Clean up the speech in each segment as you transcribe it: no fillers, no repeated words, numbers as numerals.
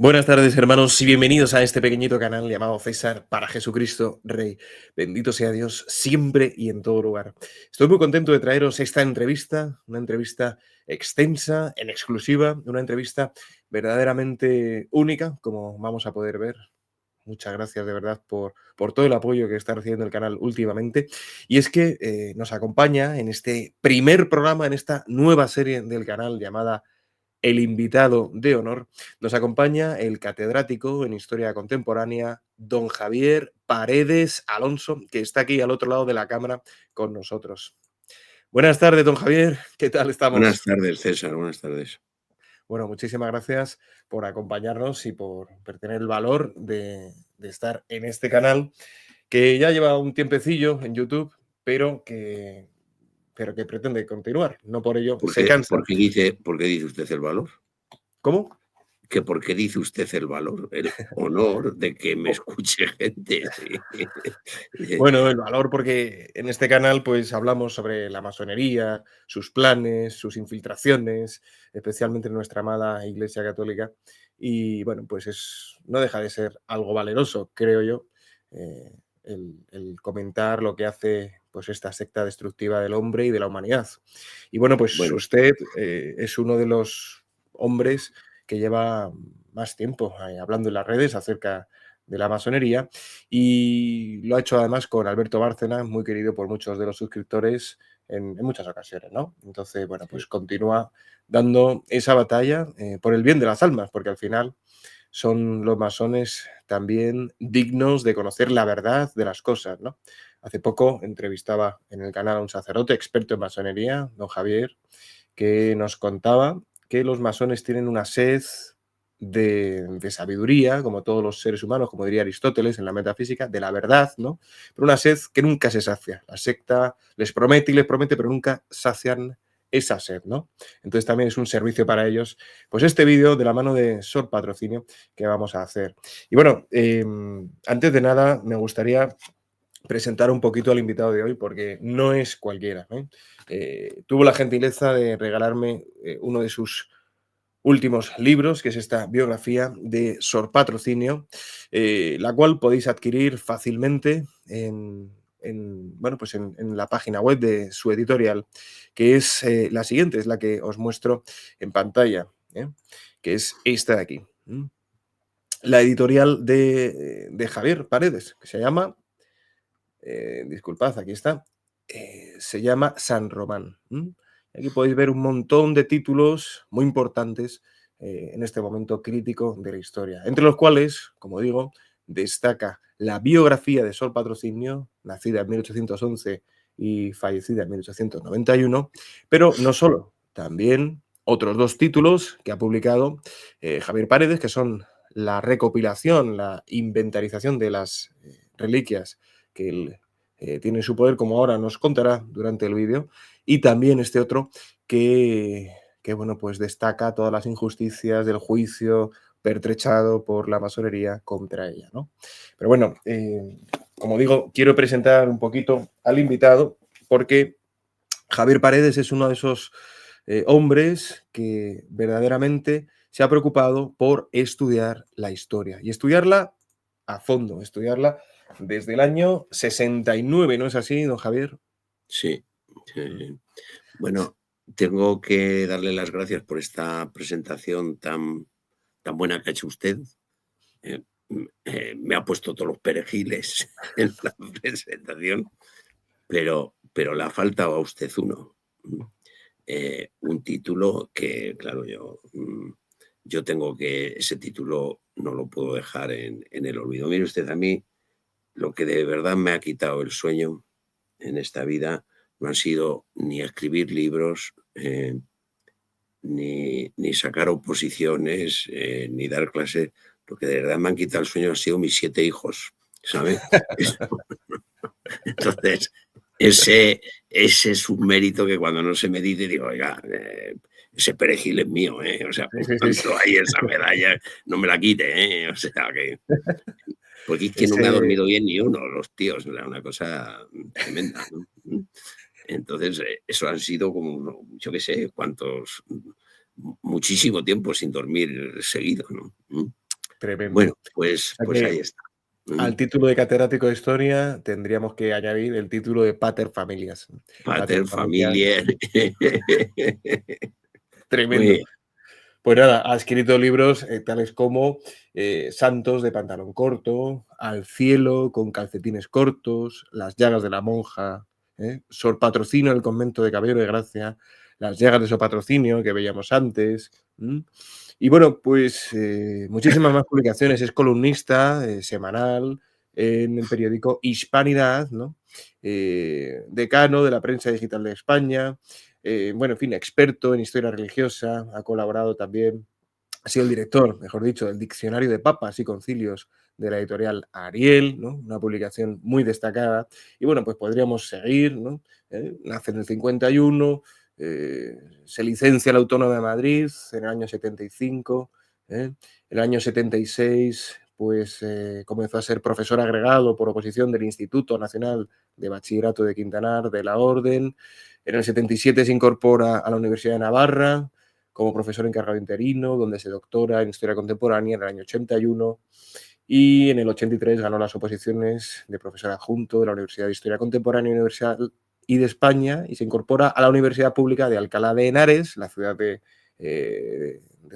Buenas tardes, hermanos, y bienvenidos a este pequeñito canal llamado César para Jesucristo Rey. Bendito sea Dios siempre y en todo lugar. Estoy muy contento de traeros esta entrevista, una entrevista extensa, en exclusiva, una entrevista verdaderamente única, como vamos a poder ver. Muchas gracias de verdad por todo el apoyo que está recibiendo el canal últimamente. Y es que nos acompaña en este primer programa, en esta nueva serie del canal llamada El invitado de honor, nos acompaña el catedrático en Historia Contemporánea, don Javier Paredes Alonso, que está aquí al otro lado de la cámara con nosotros. Buenas tardes, don Javier, ¿qué tal Buenas estamos? tardes, César, buenas tardes. Bueno, muchísimas gracias por acompañarnos y por tener el valor de estar en este canal, que ya lleva un tiempecillo en YouTube, pero que pretende continuar. No por ello ¿Por se qué cansa. por qué dice usted el valor? ¿Cómo? ¿Que por qué dice usted el valor? El honor de que me escuche gente, sí. Bueno, el valor porque en este canal pues hablamos sobre la masonería, sus planes, sus infiltraciones, especialmente en nuestra amada Iglesia Católica. Y bueno, pues no deja de ser algo valeroso, creo yo, el comentar lo que hace pues esta secta destructiva del hombre y de la humanidad. Y bueno, pues Bueno, usted es uno de los hombres que lleva más tiempo hablando en las redes acerca de la masonería y lo ha hecho además con Alberto Bárcena, muy querido por muchos de los suscriptores en muchas ocasiones, ¿no? Entonces, bueno, pues sí, continúa dando esa batalla por el bien de las almas, porque al final son los masones también dignos de conocer la verdad de las cosas, ¿no? Hace poco entrevistaba en el canal a un sacerdote experto en masonería, don Javier, que nos contaba que los masones tienen una sed de sabiduría, como todos los seres humanos, como diría Aristóteles en la metafísica, de la verdad, ¿no? Pero una sed que nunca se sacia. La secta les promete y les promete, pero nunca sacian esa sed, ¿no? Entonces también es un servicio para ellos, pues este vídeo de la mano de Sor Patrocinio que vamos a hacer. Y bueno, antes de nada me gustaría presentar un poquito al invitado de hoy porque no es cualquiera, ¿eh? Tuvo la gentileza de regalarme uno de sus últimos libros, que es esta biografía de Sor Patrocinio, la cual podéis adquirir fácilmente bueno, pues en la página web de su editorial, que es la siguiente, es la que os muestro en pantalla, ¿eh? Que es esta de aquí. La editorial de Javier Paredes, que se llama disculpad, aquí está. Se llama San Román. Aquí podéis ver un montón de títulos muy importantes en este momento crítico de la historia, entre los cuales, como digo, destaca la biografía de Sor Patrocinio, nacida en 1811 y fallecida en 1891, pero no solo, también otros dos títulos que ha publicado Javier Paredes, que son la recopilación, la inventarización de las reliquias que él tiene en su poder, como ahora nos contará durante el vídeo, y también este otro que, bueno, pues destaca todas las injusticias del juicio pertrechado por la masonería contra ella, ¿no? Pero bueno, como digo, quiero presentar un poquito al invitado porque Javier Paredes es uno de esos hombres que verdaderamente se ha preocupado por estudiar la historia y estudiarla a fondo, estudiarla desde el año 69, ¿no es así, don Javier? sí, sí, Mm. sí. Bueno, tengo que darle las gracias por esta presentación tan buena que ha hecho usted. Me ha puesto todos los perejiles en la presentación, pero le ha faltado a usted uno. Un título que, claro, yo tengo que ese título no lo puedo dejar en el olvido. Mire usted, a mí lo que de verdad me ha quitado el sueño en esta vida no han sido ni escribir libros, ni sacar oposiciones, ni dar clases. Lo que de verdad me han quitado el sueño han sido mis 7 hijos, ¿sabe? Eso. Entonces, ese es un mérito que cuando no se me dice, digo: "Oiga, ese perejil es mío, ¿eh? O sea, Sí, sí, sí, sí. póngamelo ahí esa medalla, no me la quite, ¿eh?". O sea que porque es que no me ha Ese, dormido bien ni uno, los tíos, o sea, una cosa tremenda, ¿no? Entonces, eso han sido como, yo qué sé, cuántos, muchísimo tiempo sin dormir seguido, ¿no? Tremendo. Bueno, O pues, sea pues que ahí está. al Mm. título de catedrático de historia tendríamos que añadir el título de Pater Familias. Pater Pater Familias, familia. Muy tremendo. bien. Pues nada, ha escrito libros tales como Santos de pantalón corto, Al cielo con calcetines cortos, Las llagas de la monja, Sor Patrocinio el convento de Caballero de Gracia, Las llagas de Sor Patrocinio que veíamos antes. Y bueno, pues muchísimas más publicaciones. Es columnista semanal en el periódico Hispanidad, ¿no? Decano de la prensa digital de España. Bueno, en fin, experto en historia religiosa, ha colaborado también, ha sido el director, mejor dicho, del Diccionario de Papas y Concilios de la editorial Ariel, ¿no? Una publicación muy destacada. Y bueno, pues podríamos seguir, ¿no? Nace en el 51, se licencia en la Autónoma de Madrid en el año 75, ¿eh? En el año 76, pues comenzó a ser profesor agregado por oposición del Instituto Nacional de Bachillerato de Quintanar de la Orden. En el 77 se incorpora a la Universidad de Navarra como profesor encargado interino, donde se doctora en Historia Contemporánea en el año 81 y en el 83 ganó las oposiciones de profesor adjunto de la Universidad de Historia Contemporánea Universal y de España y se incorpora a la Universidad Pública de Alcalá de Henares, la ciudad de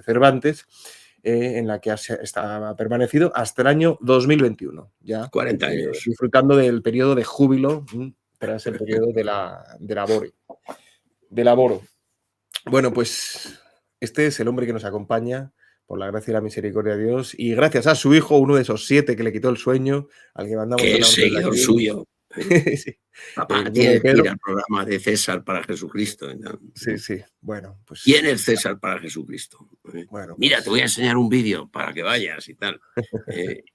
Cervantes, en la que ha permanecido hasta el año 2021, ya 40 años. disfrutando del periodo de júbilo tras el periodo de laboro. Bueno, pues este es el hombre que nos acompaña por la gracia y la misericordia de Dios y gracias a su hijo, uno de esos 7 que le quitó el sueño, al que mandamos Que un es abrazo desde seguidor aquí. suyo. Sí, Papá, el bueno de tienes que ir Pedro. al programa de César para Jesucristo. Sí, sí. Bueno, ¿Quién pues es César para Jesucristo? bueno, Mira, te pues voy a enseñar un vídeo para que vayas y tal.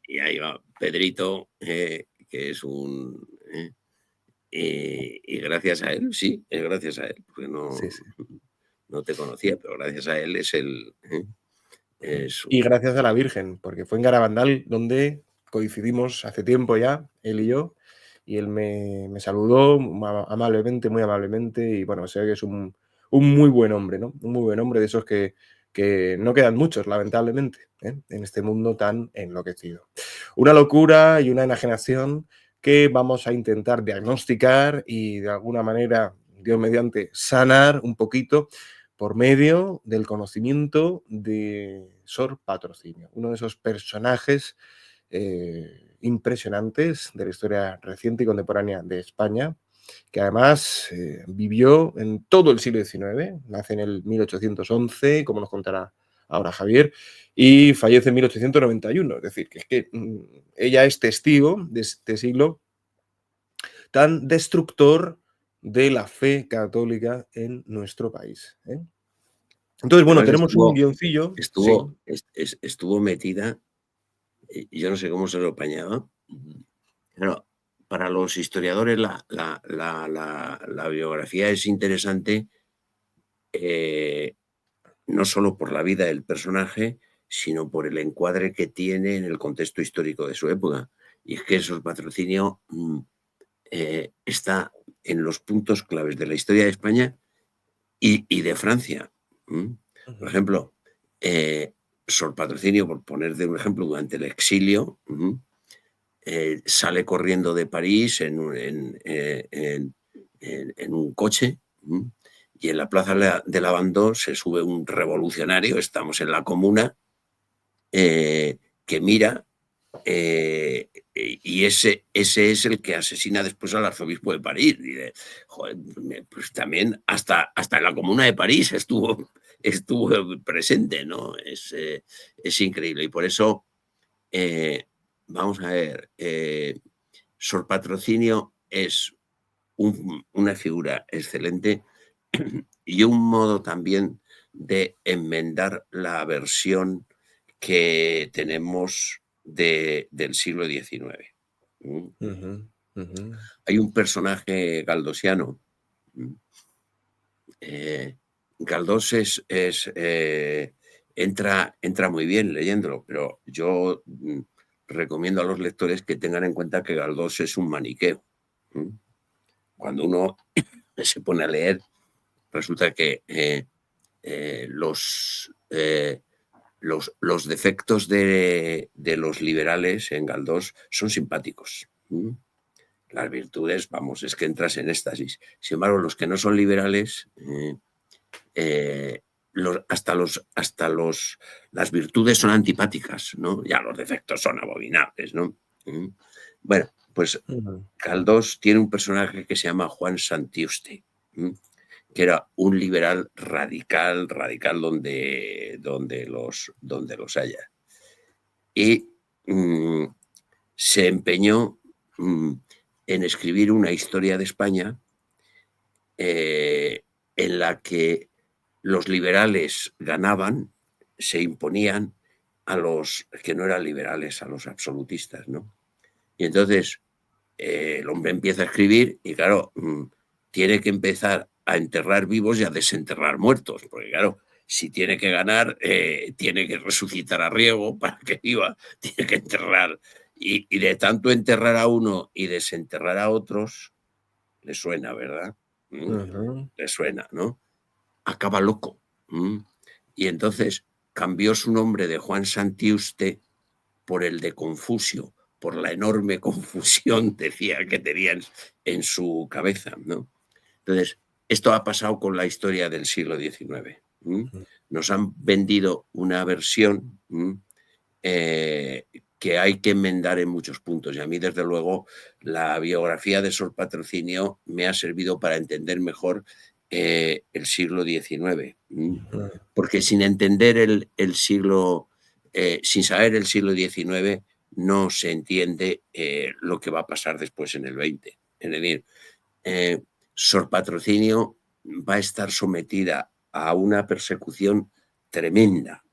Y ahí va Pedrito, que es un... y gracias a él, sí, es gracias a él, porque sí, sí. no te conocía, pero gracias a él es el... es Y un- gracias a la Virgen, porque fue en Garabandal donde coincidimos hace tiempo ya, él y yo, y él me saludó amablemente, muy amablemente, y bueno, se ve que es un muy buen hombre, ¿no? Un muy buen hombre de esos que no quedan muchos, lamentablemente, en este mundo tan enloquecido. Una locura y una enajenación que vamos a intentar diagnosticar y de alguna manera, Dios mediante, sanar un poquito por medio del conocimiento de Sor Patrocinio, uno de esos personajes impresionantes de la historia reciente y contemporánea de España, que además vivió en todo el siglo XIX, nace en el 1811, como nos contará ahora Javier, y fallece en 1891, es decir, que es que ella es testigo de este siglo tan destructor de la fe católica en nuestro país. Entonces, bueno, Además tenemos un guioncillo, sí. estuvo metida, y yo no sé cómo se lo apañaba. Claro, para los historiadores la biografía es interesante, eh, no solo por la vida del personaje, sino por el encuadre que tiene en el contexto histórico de su época. Y es que esos patrocinio está en los puntos claves de la historia de España y de Francia. Por Ujú, ejemplo, Sor Patrocinio, por poner de un ejemplo, durante el exilio, sale corriendo de París en un coche, y en la plaza de la Vendée se sube un revolucionario, estamos en la Comuna, que mira, y ese es el que asesina después al arzobispo de París. Y de, joder, pues también hasta en la Comuna de París estuvo presente, ¿no? Es increíble. Y por eso, eh, vamos a ver, Sor Patrocinio es una figura excelente y un modo también de enmendar la versión que tenemos del siglo XIX. ujú, ujú, Hay un personaje galdosiano. mm, eh, Galdós entra muy bien leyéndolo, pero yo recomiendo a los lectores que tengan en cuenta que Galdós es un maniqueo. ¿Mm? Cuando uno se pone a leer, resulta que los los defectos de los liberales en Galdós son simpáticos. Las virtudes, vamos, es que entras en éxtasis. Sin embargo, los que no son liberales, las virtudes son antipáticas, ¿no? Ya los defectos son abominables, ¿no? Bueno, pues Galdós tiene un personaje que se llama Juan Santiuste, que era un liberal radical donde los haya. Y se empeñó en escribir una historia de España en la que los liberales ganaban, se imponían a los que no eran liberales, a los absolutistas, ¿no? Y entonces el hombre empieza a escribir y, claro, tiene que empezar a enterrar vivos y a desenterrar muertos, porque, claro, si tiene que ganar, tiene que resucitar a Riego para que viva, tiene que enterrar. Y de tanto enterrar a uno y desenterrar a otros, le suena, ¿verdad? Le suena, ¿no? Acaba loco. Y entonces cambió su nombre de Juan Santiuste por el de Confusio, por la enorme confusión, decía, que tenían en su cabeza, ¿no? Entonces, esto ha pasado con la historia del siglo XIX. Nos han vendido una versión que hay que enmendar en muchos puntos. Y a mí, desde luego, la biografía de Sor Patrocinio me ha servido para entender mejor el siglo XIX. Porque sin entender el siglo, sin saber el siglo XIX, no se entiende lo que va a pasar después en el XX. Es decir, Sor Patrocinio va a estar sometida a una persecución tremenda.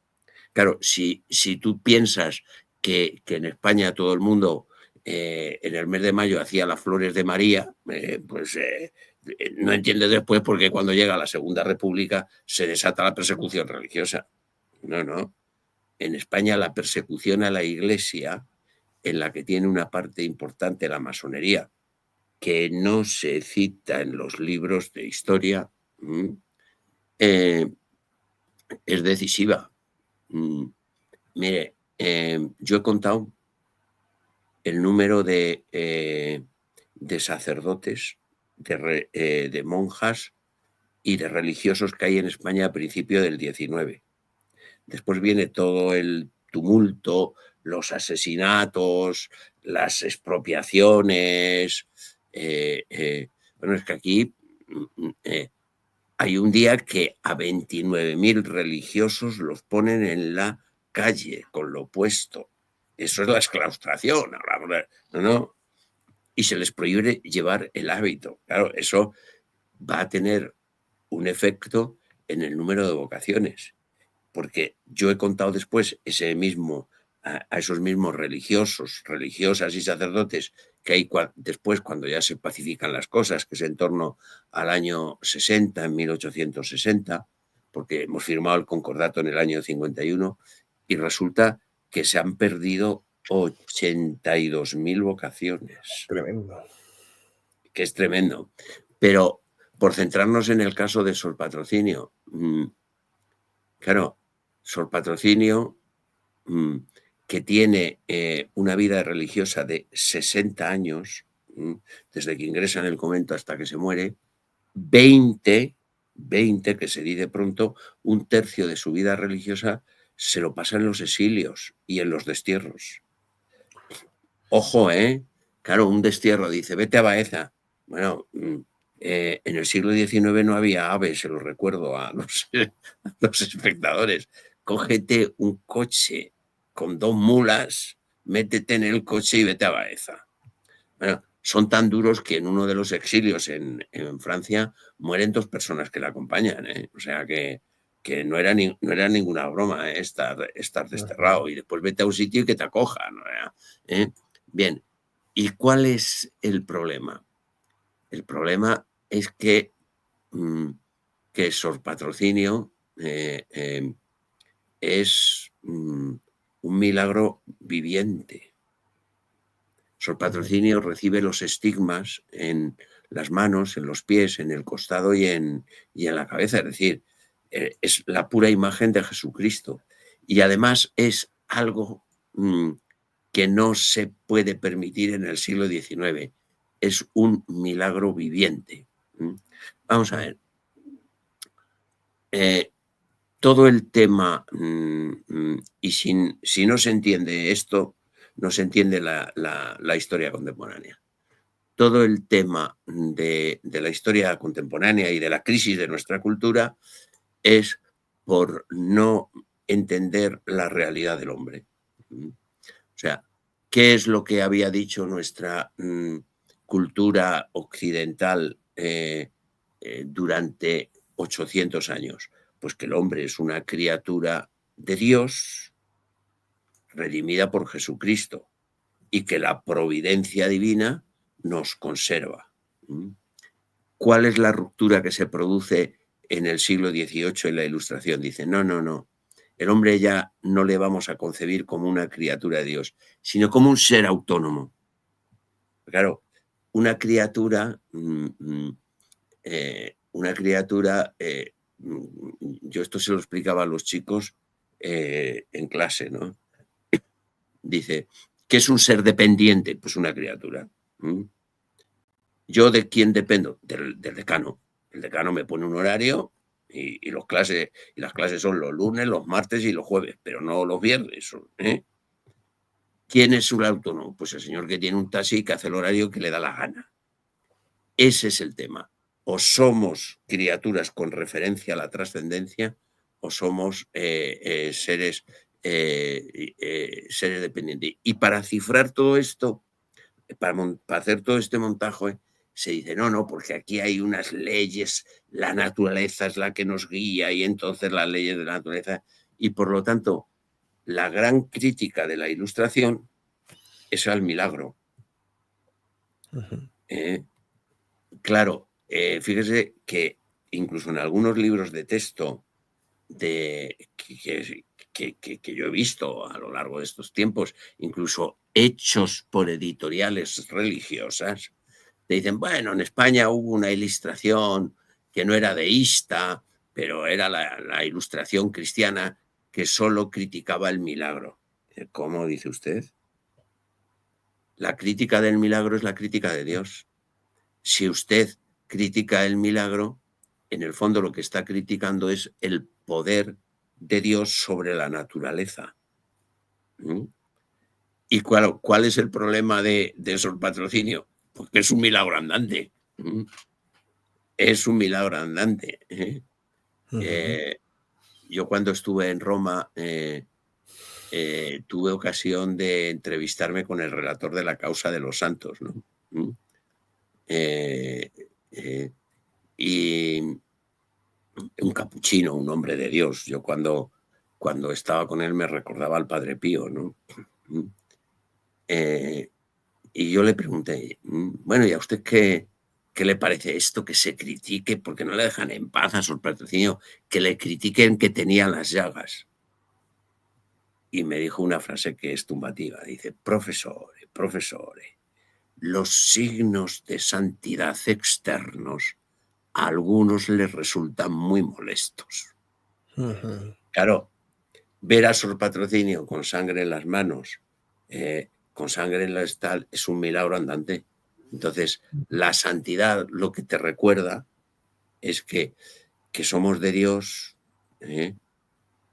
Claro, si tú piensas que en España todo el mundo en el mes de mayo hacía las flores de María, pues no entiende después por qué cuando llega la Segunda República se desata la persecución religiosa. No. En España la persecución a la Iglesia, en la que tiene una parte importante la masonería, que no se cita en los libros de historia, es decisiva. Mire, yo he contado el número de sacerdotes, de monjas y de religiosos que hay en España a principio del XIX. Después viene todo el tumulto, los asesinatos, las expropiaciones. Bueno, es que aquí hay un día que a 29.000 religiosos los ponen en la calle con lo opuesto. Eso es la exclaustración. No. Y se les prohíbe llevar el hábito. Claro, eso va a tener un efecto en el número de vocaciones. Porque yo he contado después a esos mismos religiosos, religiosas y sacerdotes que hay después, cuando ya se pacifican las cosas, que es en torno al año 60, en 1860, porque hemos firmado el concordato en el año 51, y resulta que se han perdido 82.000 vocaciones. Tremendo. Que es tremendo. Pero por centrarnos en el caso de Sor Patrocinio, claro, Sor Patrocinio, que tiene una vida religiosa de 60 años, desde que ingresa en el convento hasta que se muere, 20, que se dice pronto, un tercio de su vida religiosa se lo pasa en los exilios y en los destierros. Ojo, claro, un destierro, dice, vete a Baeza. Bueno, en el siglo XIX no había AVE, se lo recuerdo a los espectadores. Cógete un coche con 2 mulas, métete en el coche y vete a Baeza. Bueno, son tan duros que en uno de los exilios en Francia mueren 2 personas que la acompañan. O sea que no era ninguna broma estar desterrado. Y después vete a un sitio y que te acojan. Bien, ¿y cuál es el problema? El problema es que Sor Patrocinio es un milagro viviente. Sor Patrocinio recibe los estigmas en las manos, en los pies, en el costado y en la cabeza. Es decir, es la pura imagen de Jesucristo. Y además es algo que no se puede permitir en el siglo XIX. Es un milagro viviente. Vamos a ver. Todo el tema, y si no se entiende esto, no se entiende la historia contemporánea. Todo el tema de la historia contemporánea y de la crisis de nuestra cultura es por no entender la realidad del hombre. O sea, ¿qué es lo que había dicho nuestra cultura occidental durante 800 años? Pues que el hombre es una criatura de Dios redimida por Jesucristo y que la providencia divina nos conserva. ¿Cuál es la ruptura que se produce en el siglo XVIII en la Ilustración? Dice, no, no, no. El hombre ya no le vamos a concebir como una criatura de Dios, sino como un ser autónomo. Claro, una criatura, yo esto se lo explicaba a los chicos en clase, ¿no? Dice, ¿qué es un ser dependiente? Pues una criatura. ¿Yo de quién dependo? Del decano. El decano me pone un horario y las clases son los lunes, los martes y los jueves, pero no los viernes. ¿Quién es un autónomo? Pues el señor que tiene un taxi que hace el horario que le da la gana. Ese es el tema. O somos criaturas con referencia a la trascendencia o somos seres dependientes. Y para cifrar todo esto, para hacer todo este montaje, se dice, no, porque aquí hay unas leyes, la naturaleza es la que nos guía y entonces las leyes de la naturaleza. Y por lo tanto, la gran crítica de la Ilustración es al milagro. Claro, fíjese que incluso en algunos libros de texto que yo he visto a lo largo de estos tiempos, incluso hechos por editoriales religiosas, te dicen, bueno, en España hubo una ilustración que no era deísta, pero era la ilustración cristiana que solo criticaba el milagro. ¿Cómo dice usted? La crítica del milagro es la crítica de Dios. Si usted critica el milagro, en el fondo lo que está criticando es el poder de Dios sobre la naturaleza. ¿Y cuál es el problema de Sor Patrocinio? Porque es un milagro andante. Es un milagro andante. Yo cuando estuve en Roma tuve ocasión de entrevistarme con el relator de la causa de los santos, ¿no? Y un capuchino, un hombre de Dios. Yo cuando estaba con él me recordaba al Padre Pío, ¿no? Y yo le pregunté, bueno, ¿y a usted qué le parece esto que se critique? Porque no le dejan en paz a Sor Patrocinio, que le critiquen que tenía las llagas. Y me dijo una frase que es tumbativa. Dice, profesore, los signos de santidad externos a algunos les resultan muy molestos. Claro, ver a Sor Patrocinio con sangre en las manos, con sangre en la estal, es un milagro andante. Entonces, la santidad lo que te recuerda es que somos de Dios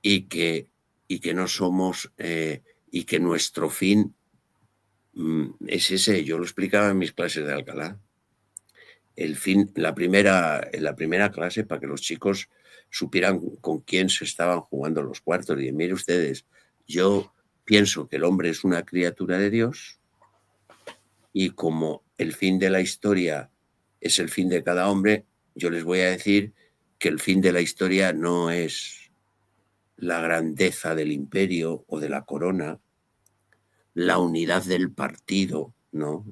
y que no somos, y que nuestro fin es ese. Yo lo explicaba en mis clases de Alcalá. El fin, en la primera clase, para que los chicos supieran con quién se estaban jugando los cuartos. Y mire ustedes, yo pienso que el hombre es una criatura de Dios y como el fin de la historia es el fin de cada hombre, yo les voy a decir que el fin de la historia no es la grandeza del imperio o de la corona, la unidad del partido, no.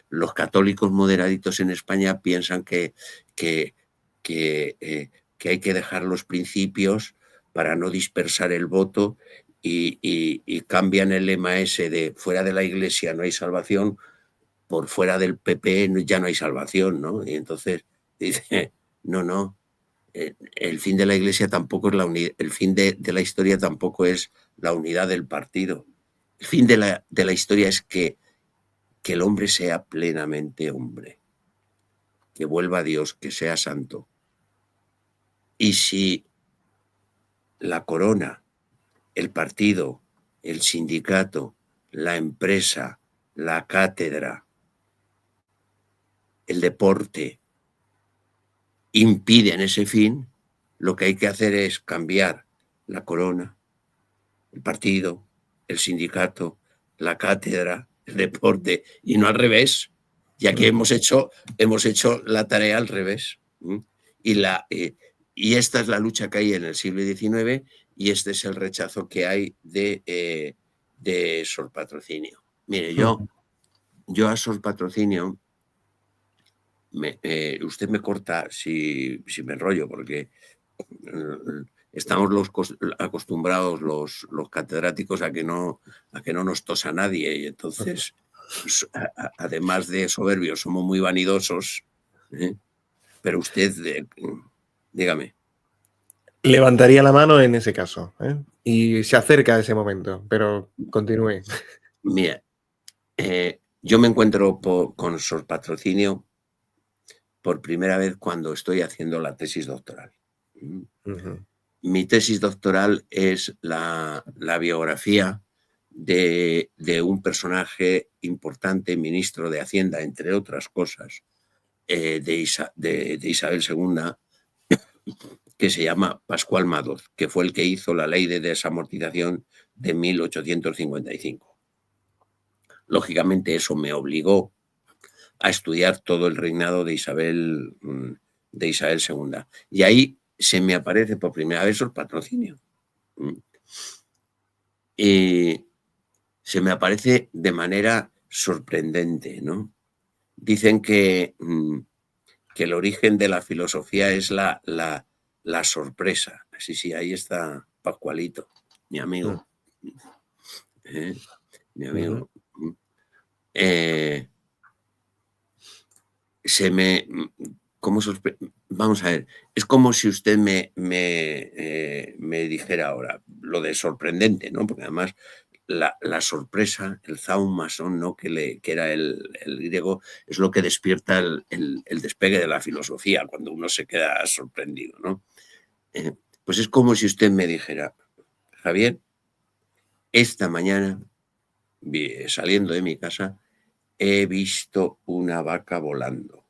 Los católicos moderaditos en España piensan que hay que dejar los principios para no dispersar el voto y cambian el lema ese de fuera de la Iglesia no hay salvación, por fuera del PP ya no hay salvación, ¿no? Y entonces dice, no, el fin de la Iglesia tampoco es el fin de la historia tampoco es la unidad del partido. El fin de la historia es que el hombre sea plenamente hombre, que vuelva a Dios, que sea santo. Y si la corona, el partido, el sindicato, la empresa, la cátedra, el deporte impiden ese fin, lo que hay que hacer es cambiar la corona, el partido, el sindicato, la cátedra, el deporte, y no al revés, ya que hemos hecho la tarea al revés. Y esta es la lucha que hay en el siglo XIX y este es el rechazo que hay de Sor Patrocinio. Mire, yo a Sor Patrocinio, usted me corta si me enrollo, porque estamos acostumbrados los catedráticos a que no nos tosa nadie y entonces, además de soberbios, somos muy vanidosos. Pero usted, dígame. Levantaría la mano en ese caso, ¿eh? Y se acerca a ese momento, pero continúe. Mira, yo me encuentro con Sor Patrocinio por primera vez cuando estoy haciendo la tesis doctoral. Mi tesis doctoral es la biografía de un personaje importante, ministro de Hacienda, entre otras cosas, de Isabel II, que se llama Pascual Madoz, que fue el que hizo la ley de desamortización de 1855. Lógicamente eso me obligó a estudiar todo el reinado de Isabel II. Y ahí se me aparece por primera vez Sor Patrocinio. Y se me aparece de manera sorprendente, ¿no? Dicen que el origen de la filosofía es la sorpresa. Sí, ahí está Pascualito, mi amigo. Mi amigo. Vamos a ver, es como si usted me dijera ahora lo de sorprendente, ¿no? Porque además la sorpresa, el zaumason, ¿no? que era el griego, es lo que despierta el despegue de la filosofía, cuando uno se queda sorprendido, ¿no? Pues es como si usted me dijera, Javier, esta mañana, saliendo de mi casa, he visto una vaca volando.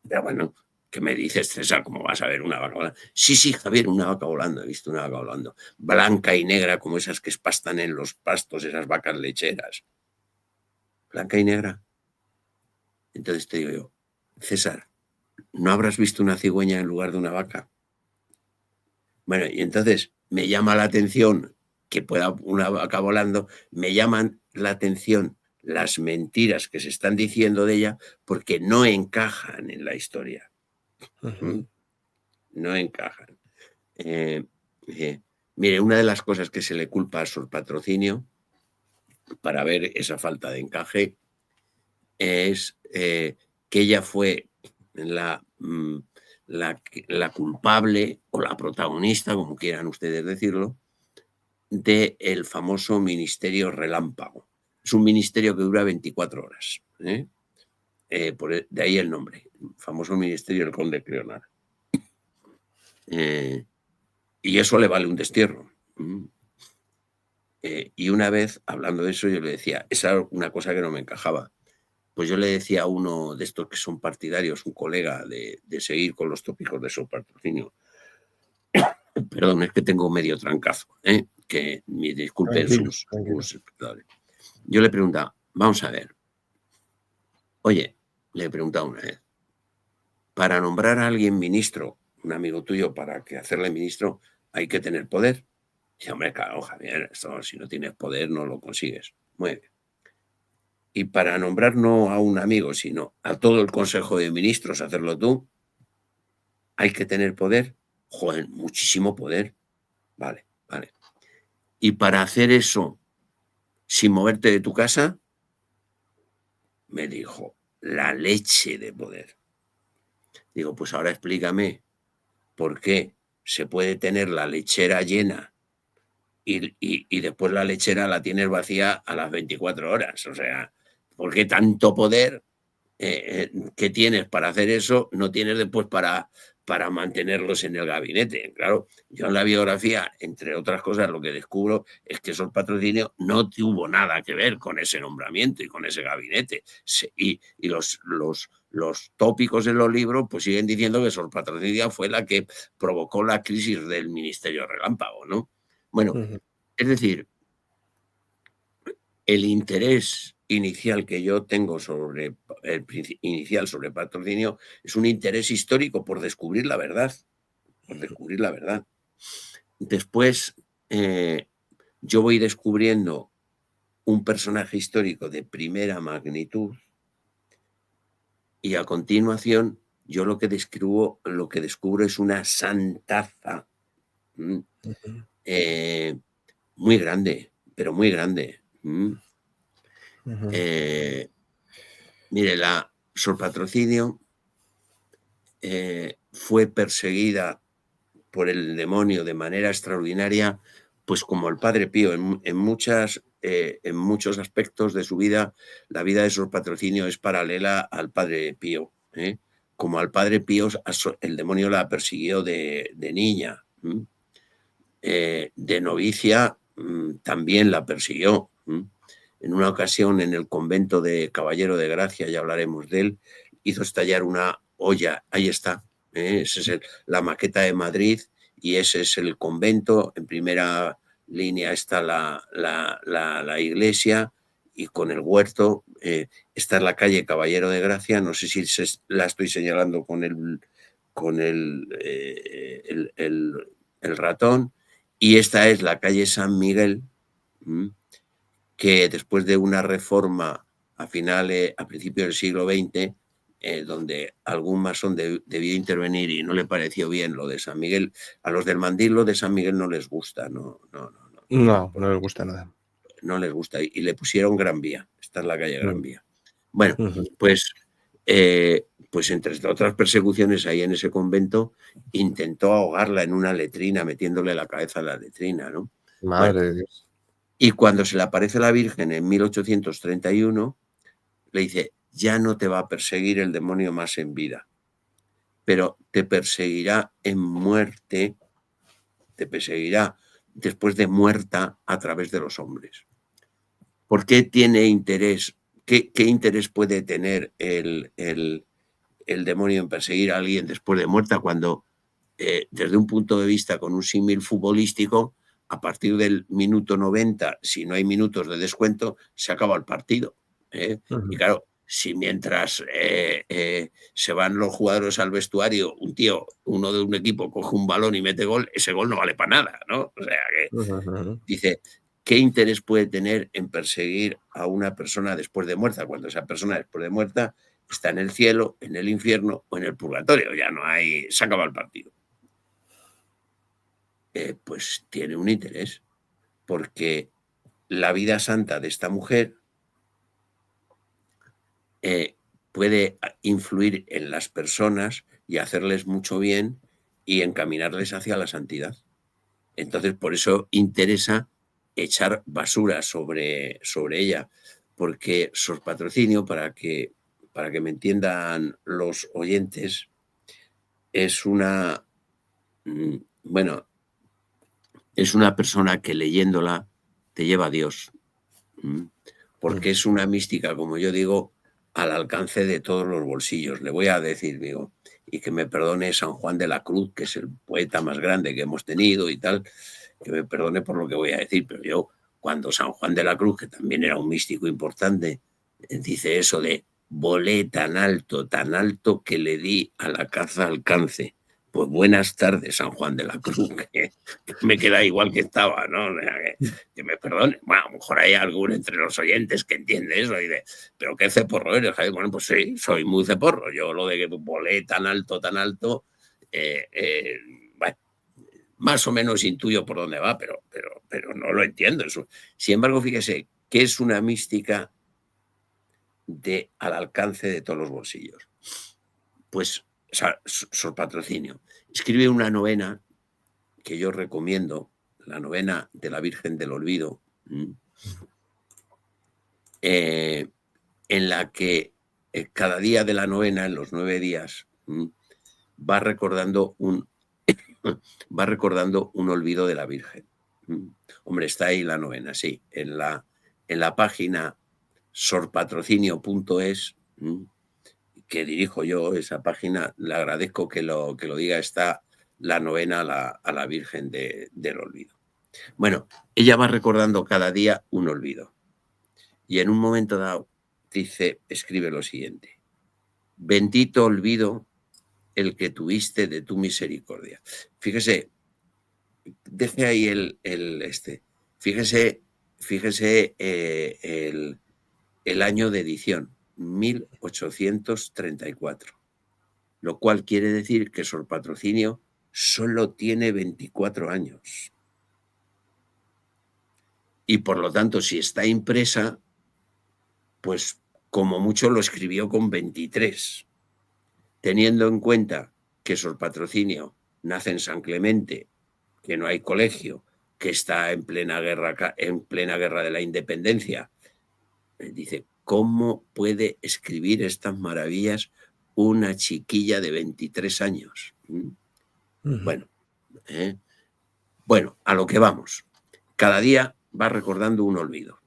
Pero bueno, ¿qué me dices, César? ¿Cómo vas a ver una vaca volando? Sí, Javier, una vaca volando, he visto una vaca volando. Blanca y negra, como esas que pastan en los pastos, esas vacas lecheras. Blanca y negra. Entonces te digo yo, César, ¿no habrás visto una cigüeña en lugar de una vaca? Bueno, y entonces me llama la atención que pueda una vaca volando, me llaman la atención las mentiras que se están diciendo de ella porque no encajan en la historia. No encajan. Mire, una de las cosas que se le culpa a Sor Patrocinio para ver esa falta de encaje es que ella fue la culpable o la protagonista, como quieran ustedes decirlo, del famoso ministerio relámpago. Es un ministerio que dura 24 horas. De ahí el nombre, famoso ministerio del conde Cleonard. Y eso le vale un destierro. Y una vez, hablando de eso, yo le decía, esa era una cosa que no me encajaba. Pues yo le decía a uno de estos que son partidarios, un colega, de seguir con los tópicos de Sor Patrocinio. Perdón, es que tengo medio trancazo, que me disculpen sus espectadores. Yo le preguntaba, vamos a ver. Oye, le he preguntado una vez, para nombrar a alguien ministro, un amigo tuyo, para que hacerle ministro, hay que tener poder. Dice, hombre, claro, Javier, esto, si no tienes poder no lo consigues. Muy bien. Y para nombrar no a un amigo, sino a todo el Consejo de Ministros, hacerlo tú, hay que tener poder. Joder, muchísimo poder. Vale. Y para hacer eso sin moverte de tu casa, me dijo, la leche de poder. Digo, pues ahora explícame, porque se puede tener la lechera llena y después la lechera la tienes vacía a las 24 horas. O sea, ¿por qué tanto poder que tienes para hacer eso no tienes después para mantenerlos en el gabinete? Claro, yo en la biografía, entre otras cosas, lo que descubro es que Sor Patrocinio no tuvo nada que ver con ese nombramiento y con ese gabinete. Y los tópicos en los libros pues siguen diciendo que Sor Patrocinio fue la que provocó la crisis del Ministerio Relámpago, ¿no? Bueno, Ujú, es decir, el interés inicial que yo tengo sobre inicial sobre Patrocinio es un interés histórico por descubrir la verdad, por descubrir la verdad. Después, eh, yo voy descubriendo un personaje histórico de primera magnitud y a continuación yo lo que descubro es una santaza, ¿m? ujú, Eh, muy grande, pero muy grande. ujú, Eh, Mire, la Sor Patrocinio fue perseguida por el demonio de manera extraordinaria, pues como el Padre Pío, en muchos aspectos de su vida, la vida de Sor Patrocinio es paralela al Padre Pío. Como al Padre Pío, el demonio la persiguió de niña. De novicia también la persiguió. En una ocasión, en el convento de Caballero de Gracia, ya hablaremos de él, hizo estallar una olla. Ahí está. Esa es la maqueta de Madrid y ese es el convento. En primera línea está la iglesia y con el huerto. Esta es la calle Caballero de Gracia. No sé si la estoy señalando con el ratón. Y esta es la calle San Miguel, que después de una reforma a principios del siglo XX, donde algún masón debió intervenir y no le pareció bien lo de San Miguel, a los del Mandil lo de San Miguel no les gusta, no, no les gusta nada. no les gusta, y le pusieron Gran Vía. Esta es la calle Gran Mm, Vía. Bueno, ujú. pues, pues entre otras persecuciones ahí en ese convento, intentó ahogarla en una letrina, metiéndole la cabeza en la letrina, ¿no? Bueno, Madre de Dios. y cuando se le aparece la Virgen en 1831, le dice, ya no te va a perseguir el demonio más en vida, pero te perseguirá en muerte, te perseguirá después de muerta a través de los hombres. ¿Por qué tiene interés? ¿Qué interés puede tener el demonio en perseguir a alguien después de muerta cuando, desde un punto de vista con un símil futbolístico, a partir del minuto 90, si no hay minutos de descuento, se acaba el partido? Y Ujú, claro, si mientras se van los jugadores al vestuario, uno de un equipo coge un balón y mete gol, ese gol no vale para nada, ¿no? O sea que ujú, ujú. dice, ¿qué interés puede tener en perseguir a una persona después de muerta, cuando esa persona después de muerta está en el cielo, en el infierno o en el purgatorio? Ya no hay, se acaba el partido. Pues tiene un interés, porque la vida santa de esta mujer eh, puede influir en las personas y hacerles mucho bien y encaminarles hacia la santidad. Entonces, por eso interesa echar basura sobre ella, porque Sor Patrocinio, para que me entiendan los oyentes, es bueno, es una persona que leyéndola te lleva a Dios, ¿m? Mm, Porque es una mística, como yo digo, al alcance de todos los bolsillos. Le voy a decir, digo, y que me perdone San Juan de la Cruz, que es el poeta más grande que hemos tenido y tal, que me perdone por lo que voy a decir, pero yo, cuando San Juan de la Cruz, que también era un místico importante, dice eso de volé tan alto que le di a la caza alcance. Pues buenas tardes, San Juan de la Cruz, que me queda igual que estaba, ¿no? O sea, que me perdone. Bueno, a lo mejor hay alguno entre los oyentes que entiende eso y de, pero qué ceporro eres, Javier. Bueno, pues sí, soy muy ceporro. Yo lo de que volé tan alto, bueno, más o menos intuyo por dónde va, pero no lo entiendo. Eso. Sin embargo, fíjese que es una mística al alcance de todos los bolsillos. Pues, o sea, Sor Patrocinio. escribe una novena que yo recomiendo, la novena de la Virgen del Olvido, en la que cada día de la novena, en los 9 días, va recordando un olvido de la Virgen. Hombre, está ahí la novena, sí, en la página sorpatrocinio.es, que dirijo yo, esa página, le agradezco que lo diga, está la novena a la Virgen del Olvido. Bueno, ella va recordando cada día un olvido. Y en un momento dado escribe lo siguiente: bendito olvido el que tuviste de tu misericordia. Fíjese, deje ahí fíjese el año de edición, 1834, lo cual quiere decir que Sor Patrocinio solo tiene 24 años. Y por lo tanto, si está impresa, pues como mucho lo escribió con 23, teniendo en cuenta que Sor Patrocinio nace en San Clemente, que no hay colegio, que está en plena guerra de la independencia. Dice, ¿cómo puede escribir estas maravillas una chiquilla de 23 años? Bueno, bueno, a lo que vamos. Cada día va recordando un olvido.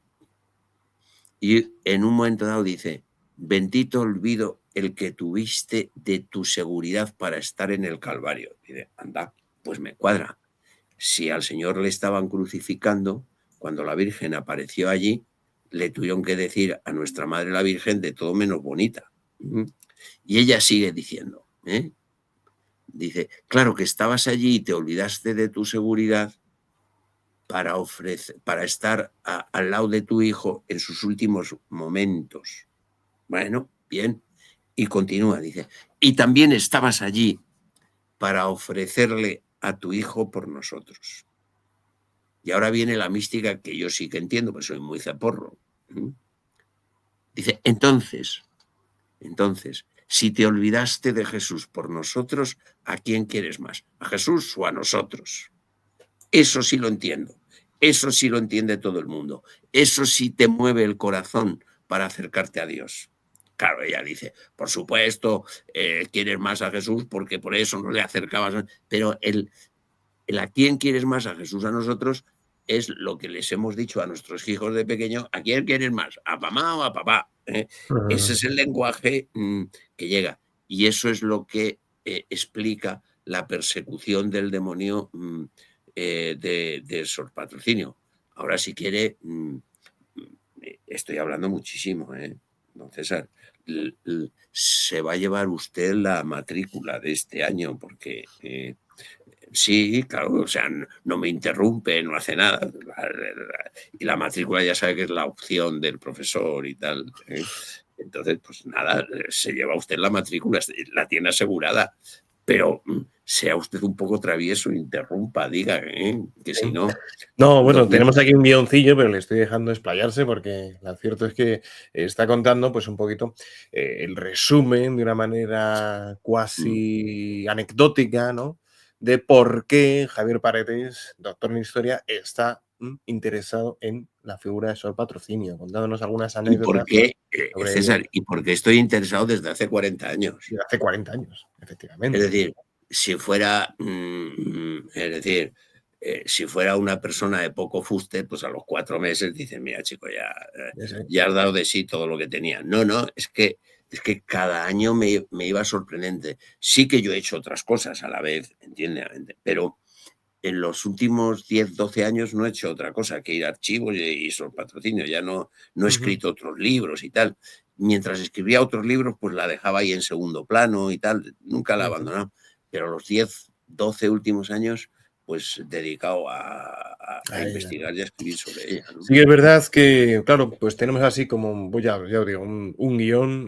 Y en un momento dado dice, bendito olvido el que tuviste de tu seguridad para estar en el Calvario. Dice, anda, pues me cuadra. Si al Señor le estaban crucificando, cuando la Virgen apareció allí, le tuvieron que decir a nuestra Madre la Virgen de todo menos bonita. Y ella sigue diciendo, dice, claro que estabas allí y te olvidaste de tu seguridad para estar al lado de tu hijo en sus últimos momentos. Bueno, bien. Y continúa, dice, y también estabas allí para ofrecerle a tu hijo por nosotros. Y ahora viene la mística que yo sí que entiendo, porque soy muy zaporro. Dice, entonces, si te olvidaste de Jesús por nosotros, ¿a quién quieres más? ¿A Jesús o a nosotros? Eso sí lo entiendo. Eso sí lo entiende todo el mundo. Eso sí te mueve el corazón para acercarte a Dios. Claro, ella dice, por supuesto, quieres más a Jesús porque por eso no le acercabas. Pero el a quién quieres más, a Jesús, a nosotros, es lo que les hemos dicho a nuestros hijos de pequeño, ¿a quién quieres más? ¿A mamá o a papá? Ese es el lenguaje que llega. Y eso es lo que explica la persecución del demonio de Sor Patrocinio. Ahora, si quiere, estoy hablando muchísimo, don César. Se va a llevar usted la matrícula de este año, porque sí, claro, o sea, no me interrumpe, no hace nada. Y la matrícula ya sabe que es la opción del profesor y tal. Entonces, pues nada, se lleva usted la matrícula, la tiene asegurada. Pero sea usted un poco travieso, interrumpa, diga, que si no... No, bueno, tenemos aquí un guioncillo, pero le estoy dejando explayarse porque lo cierto es que está contando pues un poquito el resumen de una manera cuasi anecdótica, ¿no? De por qué Javier Paredes, doctor en historia, está interesado en la figura de Sor Patrocinio, contándonos algunas ¿Y por anécdotas qué, sobre ella. César, y por qué estoy interesado desde hace 40 años? De hace 40 años, Es efectivamente. decir, si fuera, si fuera una persona de poco fuste, pues a los 4 meses dice, mira, chico, ya has dado de sí todo lo que tenía. No, no, es que cada año me iba sorprendente. Sí que yo he hecho otras cosas a la vez, entiende, pero en los últimos 10, 12 años no he hecho otra cosa que ir a archivos y Sor Patrocinio. Ya no he escrito otros libros y tal. Mientras escribía otros libros, pues la dejaba ahí en segundo plano y tal. Nunca la he abandonado. Pero los 10, 12 últimos años, pues dedicado a investigar y a escribir sobre ella, ¿no? Sí, es verdad que, claro, pues tenemos así como, pues ya os digo, un guión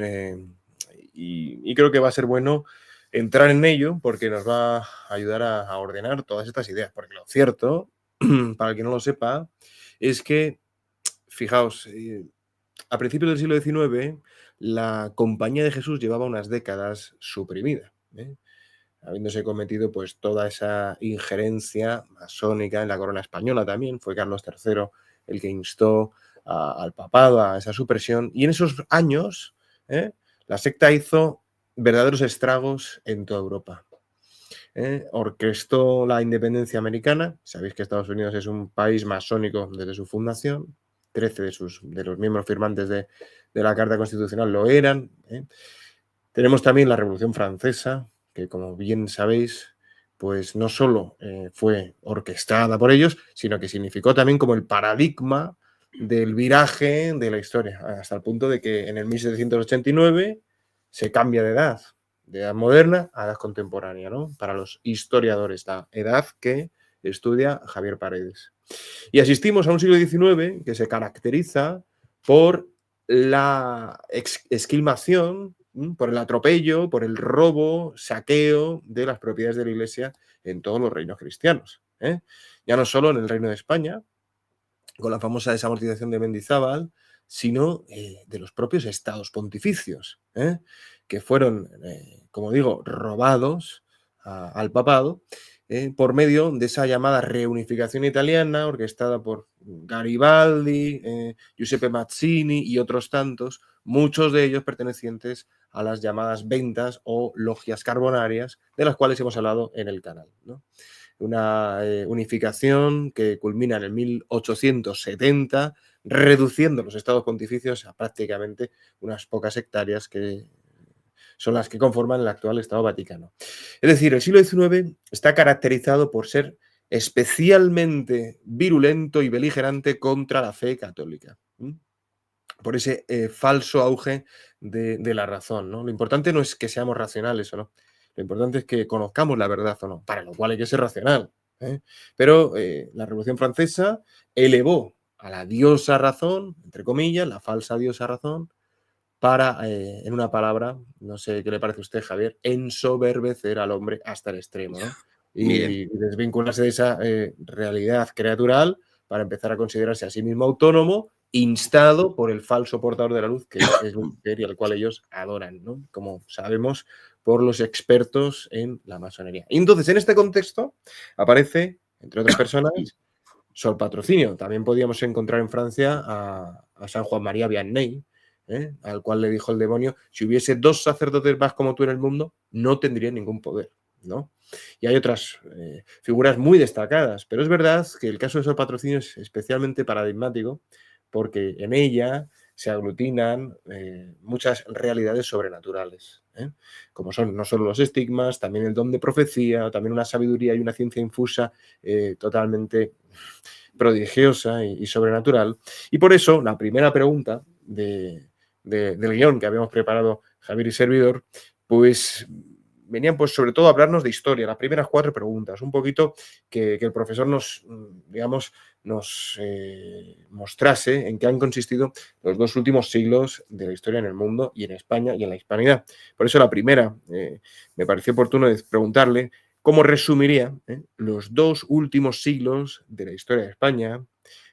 y creo que va a ser bueno entrar en ello porque nos va a ayudar a ordenar todas estas ideas. Porque lo cierto, para el que no lo sepa, es que, fijaos, a principios del siglo XIX, la Compañía de Jesús llevaba unas décadas suprimida. habiéndose cometido pues toda esa injerencia masónica en la corona española también. Fue Carlos III el que instó al papado a esa supresión, y en esos años la secta hizo verdaderos estragos en toda Europa. Orquestó la independencia americana. Sabéis que Estados Unidos es un país masónico desde su fundación. 13 de los miembros firmantes de la Carta Constitucional lo eran. Tenemos también la Revolución Francesa, que como bien sabéis, pues no solo fue orquestada por ellos, sino que significó también como el paradigma del viraje de la historia, hasta el punto de que en el 1789 se cambia de edad moderna a edad contemporánea, ¿no? Para los historiadores, la edad que estudia Javier Paredes. Y asistimos a un siglo XIX que se caracteriza por la esquilmación, por el atropello, por el robo, saqueo de las propiedades de la Iglesia en todos los reinos cristianos. Ya no solo en el Reino de España, con la famosa desamortización de Mendizábal, sino de los propios estados pontificios, que fueron, como digo, robados al papado por medio de esa llamada reunificación italiana, orquestada por Garibaldi, Giuseppe Mazzini y otros tantos, muchos de ellos pertenecientes a las llamadas ventas o logias carbonarias, de las cuales hemos hablado en el canal, ¿no? Una unificación que culmina en el 1870, reduciendo los estados pontificios a prácticamente unas pocas hectáreas que son las que conforman el actual Estado Vaticano. Es decir, el siglo XIX está caracterizado por ser especialmente virulento y beligerante contra la fe católica, por ese falso auge de la razón, ¿no? Lo importante no es que seamos racionales o no, lo importante es que conozcamos la verdad o no, para lo cual hay que ser racional. Pero la Revolución Francesa elevó a la diosa razón, entre comillas, la falsa diosa razón, para, en una palabra, no sé qué le parece a usted, Javier, ensoberbecer al hombre hasta el extremo, ¿no? Miren, Y desvincularse de esa realidad creatural para empezar a considerarse a sí mismo autónomo, instado por el falso portador de la luz, que es Lucifer y al cual ellos adoran, ¿no? Como sabemos por los expertos en la masonería. Y entonces, en este contexto, aparece, entre otras personas, Sor Patrocinio. También podíamos encontrar en Francia a San Juan María Vianney, al cual le dijo el demonio: si hubiese 2 sacerdotes más como tú en el mundo, no tendría ningún poder, ¿no? Y hay otras figuras muy destacadas, pero es verdad que el caso de Sor Patrocinio es especialmente paradigmático porque en ella se aglutinan muchas realidades sobrenaturales, como son no solo los estigmas, también el don de profecía, también una sabiduría y una ciencia infusa totalmente prodigiosa y sobrenatural. Y por eso la primera pregunta del guión que habíamos preparado Javier y servidor, pues venían pues sobre todo a hablarnos de historia, las primeras 4 preguntas, un poquito que el profesor nos, digamos, nos mostrase en qué han consistido los 2 últimos siglos de la historia en el mundo y en España y en la hispanidad. Por eso la primera, me pareció oportuno preguntarle cómo resumiría los 2 últimos siglos de la historia de España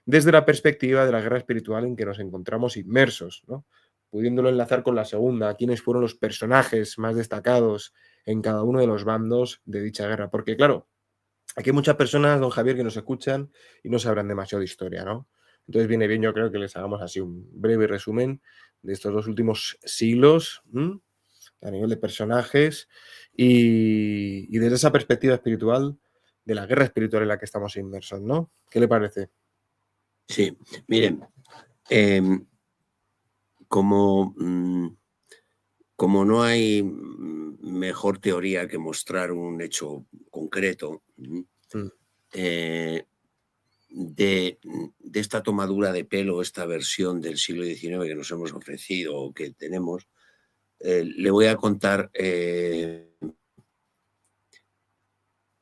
desde la perspectiva de la guerra espiritual en que nos encontramos inmersos, ¿no? Pudiéndolo enlazar con la segunda, quiénes fueron los personajes más destacados en cada uno de los bandos de dicha guerra. Porque, claro, aquí hay muchas personas, don Javier, que nos escuchan y no sabrán demasiado de historia, ¿no? Entonces viene bien, yo creo que les hagamos así un breve resumen de estos 2 últimos siglos, a nivel de personajes y desde esa perspectiva espiritual de la guerra espiritual en la que estamos inmersos, ¿no? ¿Qué le parece? sí, miren, como, como no hay mejor teoría que mostrar un hecho concreto, Mm, eh, de esta tomadura de pelo, esta versión del siglo XIX que nos hemos ofrecido o que tenemos, le voy a contar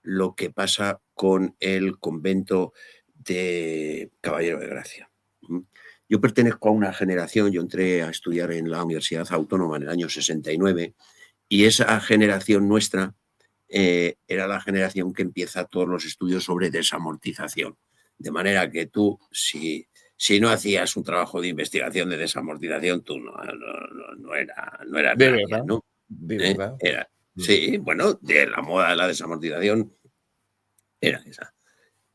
lo que pasa con el convento de Caballero de Gracia. Yo pertenezco a una generación, yo entré a estudiar en la Universidad Autónoma en el año 69 y esa generación nuestra era la generación que empieza todos los estudios sobre desamortización. De manera que tú, si no hacías un trabajo de investigación de desamortización, tú no eras ¿de nadie, verdad? ¿no? ¿De verdad? Era. Sí, bueno, de la moda de la desamortización era esa.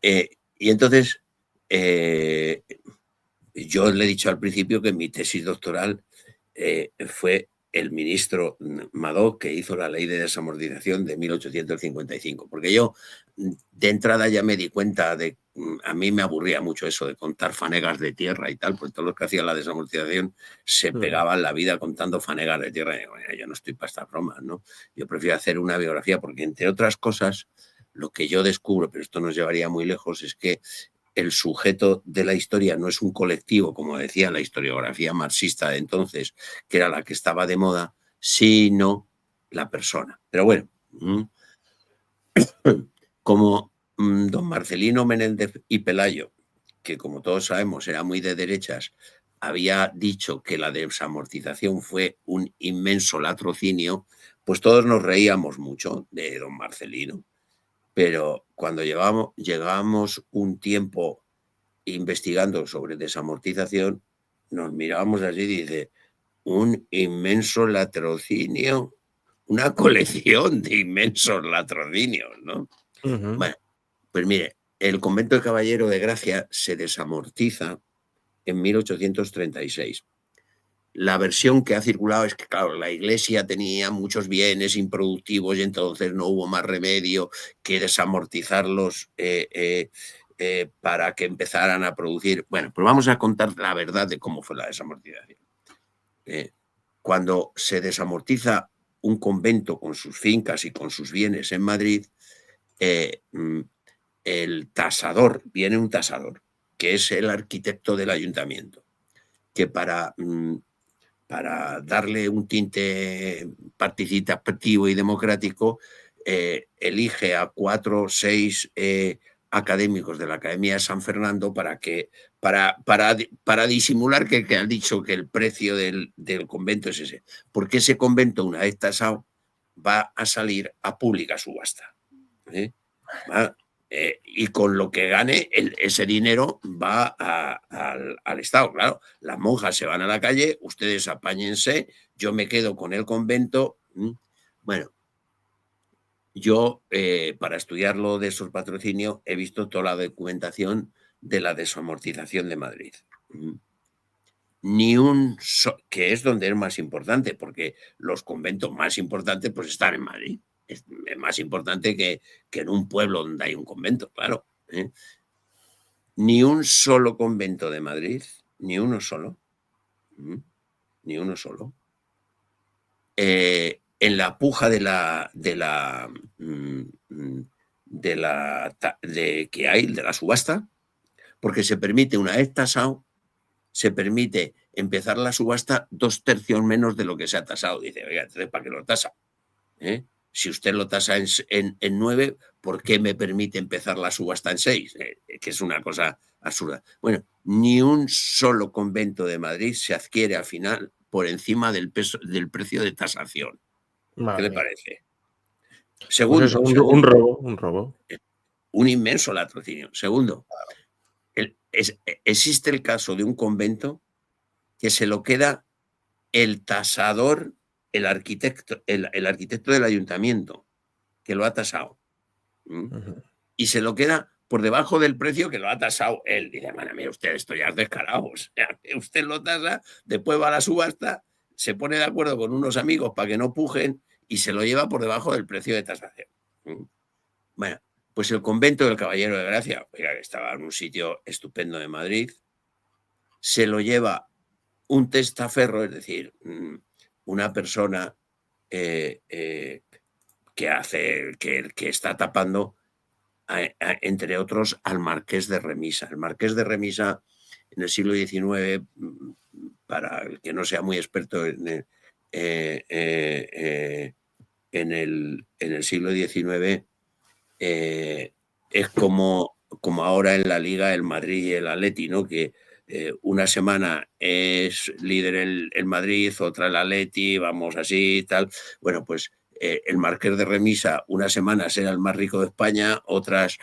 Y entonces, yo le he dicho al principio que mi tesis doctoral fue el ministro Madoc, que hizo la ley de desamortización de 1855, porque yo de entrada ya me di cuenta de, a mí me aburría mucho eso de contar fanegas de tierra y tal, porque todos los que hacían la desamortización se pegaban la vida contando fanegas de tierra. Y bueno, yo no estoy para estas bromas, ¿no? Yo prefiero hacer una biografía, porque entre otras cosas, lo que yo descubro, pero esto nos llevaría muy lejos, es que el sujeto de la historia no es un colectivo, como decía la historiografía marxista de entonces, que era la que estaba de moda, sino la persona. Pero bueno, como don Marcelino Menéndez y Pelayo, que como todos sabemos era muy de derechas, había dicho que la desamortización fue un inmenso latrocinio, pues todos nos reíamos mucho de don Marcelino. Pero cuando llegábamos un tiempo investigando sobre desamortización, nos mirábamos así y dice, un inmenso latrocinio, una colección de inmensos latrocinios, ¿no? Ujú. Bueno, pues mire, el convento de Caballero de Gracia se desamortiza en 1836. La versión que ha circulado es que, claro, la iglesia tenía muchos bienes improductivos y entonces no hubo más remedio que desamortizarlos para que empezaran a producir. Bueno, pues vamos a contar la verdad de cómo fue la desamortización. Cuando se desamortiza un convento con sus fincas y con sus bienes en Madrid, el tasador, viene un tasador, que es el arquitecto del ayuntamiento, que para darle un tinte participativo y democrático, elige a 4 o 6 académicos de la Academia de San Fernando para disimular que han dicho que el precio del convento es ese. Porque ese convento, una vez tasado, va a salir a pública subasta. ¿Va? Y con lo que gane, ese dinero va al Estado. Claro, las monjas se van a la calle, ustedes apáñense, yo me quedo con el convento. Bueno, yo para estudiar lo de esos patrocinios he visto toda la documentación de la desamortización de Madrid. Ni un que es donde es más importante, porque los conventos más importantes pues están en Madrid. Es más importante que en un pueblo donde hay un convento, claro. Ni un solo convento de Madrid, ni uno solo, ni uno solo. En la puja que hay, de la subasta, porque se permite, una vez tasado, se permite empezar la subasta 2/3 menos de lo que se ha tasado. Dice, oiga, entonces, ¿para qué lo tasa? Si usted lo tasa en 9, ¿por qué me permite empezar la subasta en 6? Que es una cosa absurda. Bueno, ni un solo convento de Madrid se adquiere al final por encima del precio de tasación. ¿Qué Madre le mía. parece? Pues eso, Segundo, un segundo, robo, un robo. un inmenso latrocinio. Segundo, existe el caso de un convento que se lo queda el tasador, el arquitecto del ayuntamiento, que lo ha tasado. Ujú. Y se lo queda por debajo del precio que lo ha tasado él. Dice, bueno, mire usted, esto ya es descarado. O sea, usted lo tasa, después va a la subasta, se pone de acuerdo con unos amigos para que no pujen y se lo lleva por debajo del precio de tasación. Bueno, pues el convento del Caballero de Gracia, oiga, que estaba en un sitio estupendo de Madrid, se lo lleva un testaferro, es decir, una persona que está tapando, entre otros, al Marqués de Remisa. El Marqués de Remisa, en el siglo XIX, para el que no sea muy experto en el siglo XIX, es como ahora en la Liga el Madrid y el Atleti, ¿no? Que una semana es líder el Madrid, otra el Atleti, vamos así y tal. Bueno, pues el Marqués de Remisa unas semanas era el más rico de España, otras,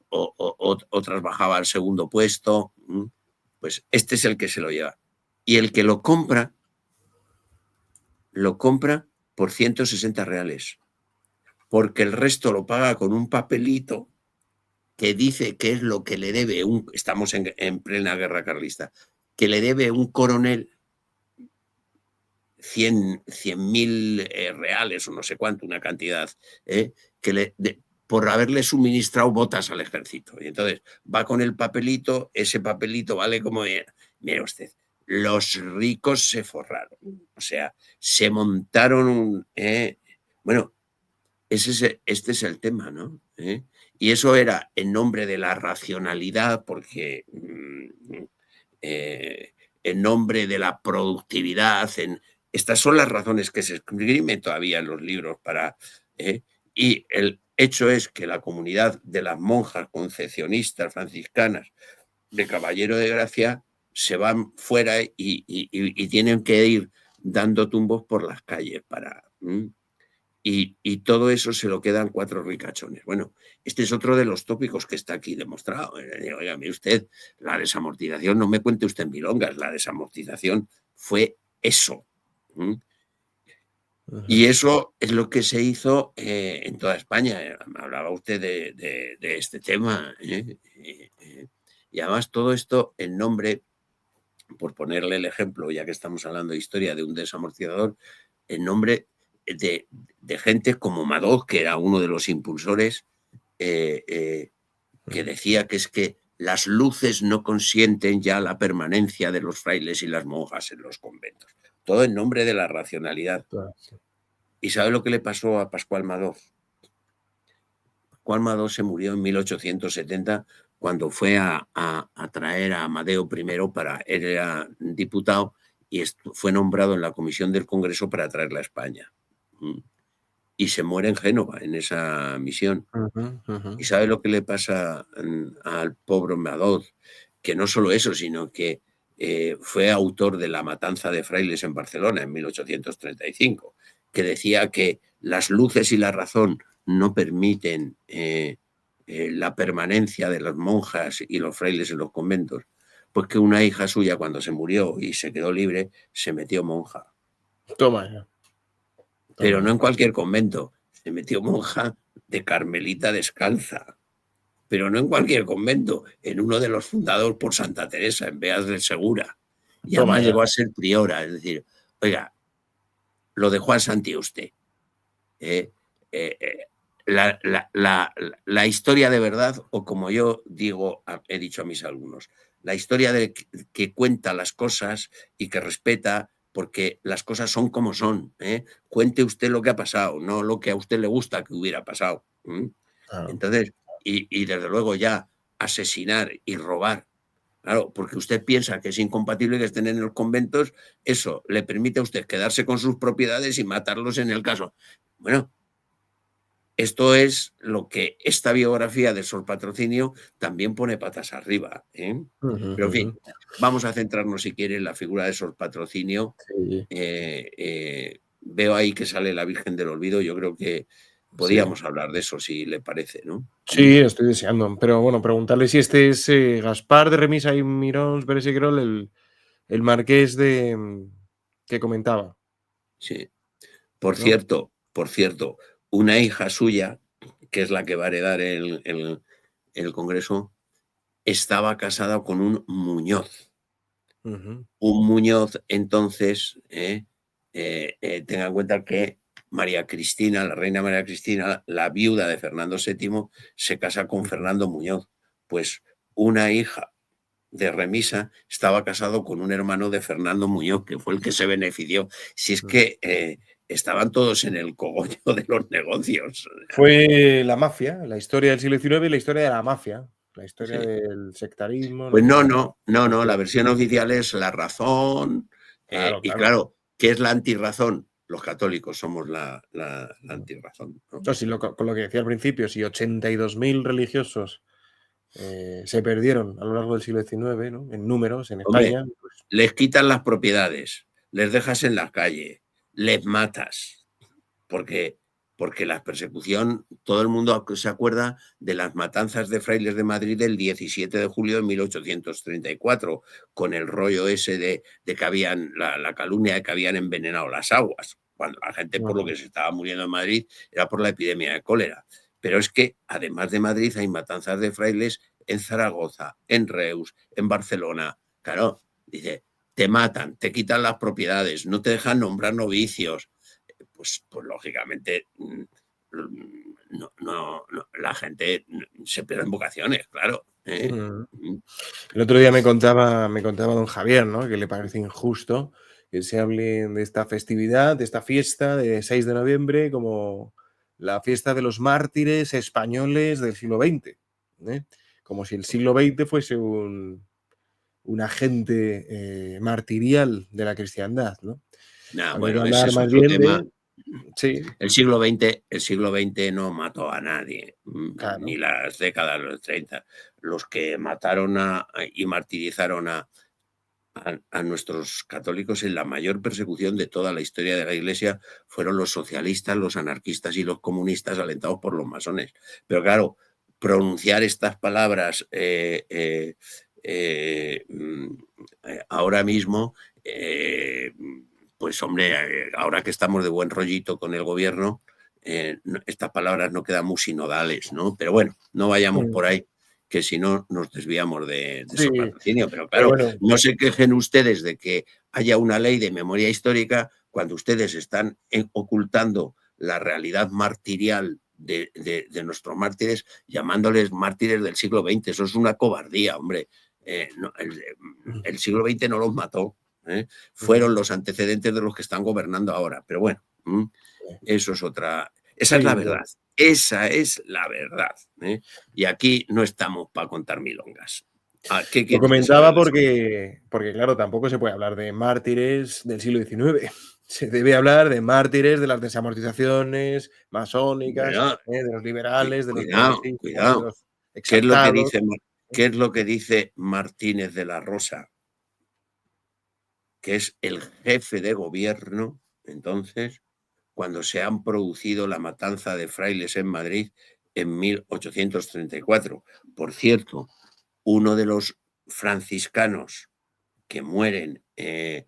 otras bajaba al segundo puesto. Pues este es el que se lo lleva. Y el que lo compra por 160 reales, porque el resto lo paga con un papelito que dice que es lo que le debe estamos en plena guerra carlista, que le debe un coronel 100.000 reales o no sé cuánto, una cantidad, por haberle suministrado botas al ejército. Y entonces va con el papelito, ese papelito vale como, mire usted, los ricos se forraron, o sea, se montaron, bueno, este es el tema, ¿no? Y eso era en nombre de la racionalidad, porque en nombre de la productividad, estas son las razones que se escriben todavía en los libros para... y el hecho es que la comunidad de las monjas concepcionistas franciscanas de Caballero de Gracia se van fuera y tienen que ir dando tumbos por las calles para... Y todo eso se lo quedan 4 ricachones. Bueno, este es otro de los tópicos que está aquí demostrado. Oiga, mire usted, la desamortización, no me cuente usted en milongas, la desamortización fue eso. Y eso es lo que se hizo en toda España. Hablaba usted de este tema. Y además todo esto en nombre, por ponerle el ejemplo, ya que estamos hablando de historia de un desamortizador, en nombre de gente como Madoz, que era uno de los impulsores, que decía que es que las luces no consienten ya la permanencia de los frailes y las monjas en los conventos. Todo en nombre de la racionalidad. ¿Y sabe lo que le pasó a Pascual Madoz? Pascual Madoz se murió en 1870 cuando fue a traer a Amadeo I él era diputado y fue nombrado en la comisión del Congreso para traerla a España. Y se muere en Génova, en esa misión. ¿Y sabe lo que le pasa al pobre Madoz? Que no solo eso, sino que fue autor de la matanza de frailes en Barcelona en 1835, que decía que las luces y la razón no permiten la permanencia de las monjas y los frailes en los conventos, pues que una hija suya, cuando se murió y se quedó libre, se metió monja. Toma ya. Pero no en cualquier convento, se metió monja de Carmelita descalza, pero no en cualquier convento, en uno de los fundados por Santa Teresa, en Beas del Segura. Y además llegó a ser priora, es decir, oiga, lo de Juan Santiuste, la historia de verdad, o como yo digo, he dicho a mis alumnos, la historia que cuenta las cosas y que respeta, porque las cosas son como son. Cuente usted lo que ha pasado, no lo que a usted le gusta que hubiera pasado. Claro. Entonces, y desde luego ya asesinar y robar, claro, porque usted piensa que es incompatible que estén en los conventos, eso le permite a usted quedarse con sus propiedades y matarlos en el caso. Bueno, esto es lo que esta biografía de Sor Patrocinio también pone patas arriba. Pero en fin, vamos a centrarnos si quiere en la figura de Sor Patrocinio. Sí. Veo ahí que sale la Virgen del Olvido, yo creo que podíamos hablar de eso, si le parece, ¿no? Sí, estoy deseando. Pero bueno, preguntarle si este es Gaspar de Remisa y Mirons Bereseguerol, el marqués que comentaba. Sí. Por ¿No? cierto, una hija suya, que es la que va a heredar el Congreso, estaba casada con un Muñoz. Un Muñoz, entonces, tenga en cuenta que María Cristina, la reina María Cristina, la viuda de Fernando VII, se casa con Fernando Muñoz. Pues una hija de Remisa estaba casado con un hermano de Fernando Muñoz, que fue el que se benefició. Si es que estaban todos en el cogollo de los negocios. Fue la mafia, la historia del siglo XIX y la historia de la mafia, la historia Sí. del sectarismo. Pues no, la versión oficial es la razón. Claro, Y claro. claro, ¿qué es la antirrazón? Los católicos somos la antirrazón, ¿no? Entonces, con lo que decía al principio, si 82.000 religiosos se perdieron a lo largo del siglo XIX, ¿no? En números en Hombre, España. Pues... les quitas las propiedades, les dejas en la calle, les matas, porque la persecución, todo el mundo se acuerda de las matanzas de frailes de Madrid del 17 de julio de 1834, con el rollo ese de que habían, la calumnia de que habían envenenado las aguas. cuando la gente por lo que se estaba muriendo en Madrid era por la epidemia de cólera. Pero es que, además de Madrid, hay matanzas de frailes en Zaragoza, en Reus, en Barcelona. Claro, dice, te matan, te quitan las propiedades, no te dejan nombrar novicios. Pues lógicamente la gente se pierde en vocaciones, claro. El otro día me contaba don Javier, ¿no? Que le parece injusto que se hable de esta festividad, de esta fiesta de 6 de noviembre como la fiesta de los mártires españoles del siglo XX, ¿eh? Como si el siglo XX fuese un agente martirial de la cristiandad, ¿no? Nah, Habría que bueno, ese hablar es más otro bien tema. de... Sí, El siglo XX no mató a nadie, ni claro. las décadas de los 30. Los que mataron y martirizaron a nuestros católicos en la mayor persecución de toda la historia de la Iglesia fueron los socialistas, los anarquistas y los comunistas alentados por los masones. Pero claro, pronunciar estas palabras ahora mismo, pues hombre, ahora que estamos de buen rollito con el gobierno, estas palabras no quedan muy sinodales, ¿no? Pero bueno, no vayamos por ahí, que si no nos desviamos de Sí, su patrocinio. Pero pero claro, bueno, no se quejen ustedes de que haya una ley de memoria histórica cuando ustedes están ocultando la realidad martirial de nuestros mártires, llamándoles mártires del siglo XX. Eso es una cobardía, hombre. No, el siglo XX no los mató. Fueron los antecedentes de los que están gobernando ahora. Pero bueno, eso es otra. Esa es la sí, verdad. Esa es la verdad. Y aquí no estamos para contar milongas. ¿Qué lo quiere usted saber comentaba de eso? porque, claro, tampoco se puede hablar de mártires del siglo XIX. Se debe hablar de mártires de las desamortizaciones masónicas, Bueno, de los liberales, de los cuidado, progresistas, de cuidado. los ¿Qué es lo que exaltados. dice, qué es lo que dice Martínez de la Rosa, que es el jefe de gobierno, entonces, cuando se han producido la matanza de frailes en Madrid en 1834? Por cierto, uno de los franciscanos que mueren en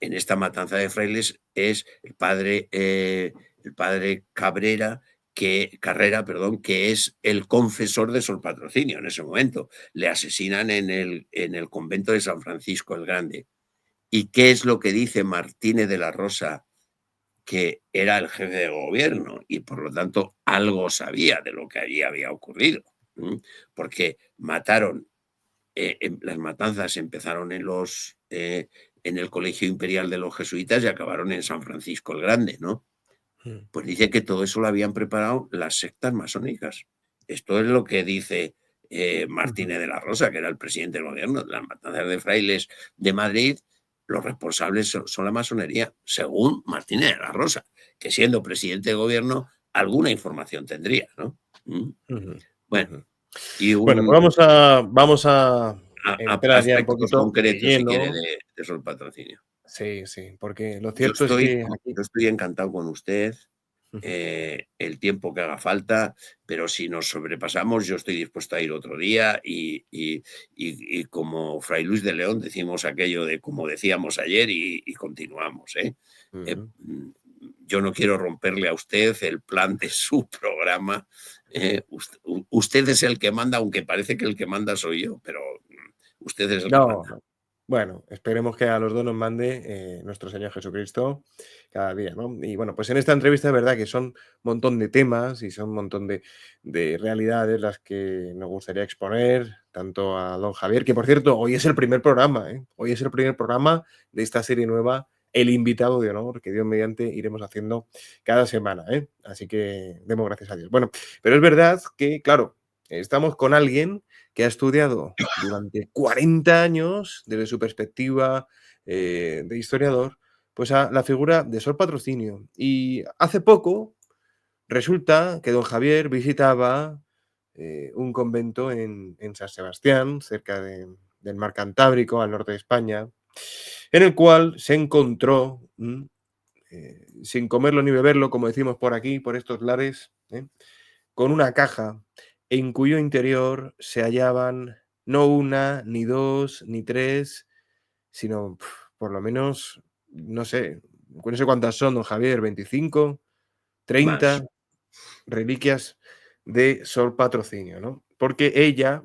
esta matanza de frailes es el padre Carrera, perdón, que es el confesor de Sor Patrocinio en ese momento. Le asesinan en el convento de San Francisco el Grande. ¿Y qué es lo que dice Martínez de la Rosa? Que era el jefe de gobierno y por lo tanto algo sabía de lo que allí había ocurrido, porque mataron. Las matanzas empezaron en el Colegio Imperial de los Jesuitas y acabaron en San Francisco el Grande, ¿no? Mm. Pues dice que todo eso lo habían preparado las sectas masónicas. Esto es lo que dice Martínez de la Rosa, que era el presidente del gobierno. Las matanzas de frailes de Madrid, los responsables son la masonería, según Martínez de la Rosa, que siendo presidente de gobierno alguna información tendría, ¿no? Ujú, Bueno, ujú. y Bueno, pues vamos a entrar ya un aspectos poquito de concretos, si quiere, lleno. de Sol Patrocinio. Sí, sí, porque lo Yo cierto es estoy, que aquí... yo estoy encantado con usted, Ujú. el tiempo que haga falta, pero si nos sobrepasamos, yo estoy dispuesto a ir otro día y como Fray Luis de León decimos aquello de como decíamos ayer y continuamos. Ujú. Yo no quiero romperle a usted el plan de su programa. Usted es el que manda, aunque parece que el que manda soy yo, pero usted es el que No, manda. no. Bueno, esperemos que a los dos nos mande nuestro Señor Jesucristo cada día, ¿no? Y bueno, pues en esta entrevista es verdad que son un montón de temas y son un montón de realidades las que nos gustaría exponer, tanto a don Javier, que por cierto, hoy es el primer programa, ¿eh? Hoy es el primer programa de esta serie nueva, El Invitado de Honor, que Dios mediante iremos haciendo cada semana, ¿eh? Así que demos gracias a Dios. Bueno, pero es verdad que, claro, estamos con alguien que ha estudiado durante 40 años, desde su perspectiva de historiador, pues a la figura de Sor Patrocinio. Y hace poco resulta que don Javier visitaba un convento en San Sebastián, cerca del mar Cantábrico, al norte de España, en el cual se encontró, sin comerlo ni beberlo, como decimos por aquí, por estos lares, con una caja en cuyo interior se hallaban no una, ni dos, ni tres, sino por lo menos, no sé, no sé cuántas son, don Javier, 25, Más. 30 reliquias de Sor Patrocinio, ¿no? Porque ella,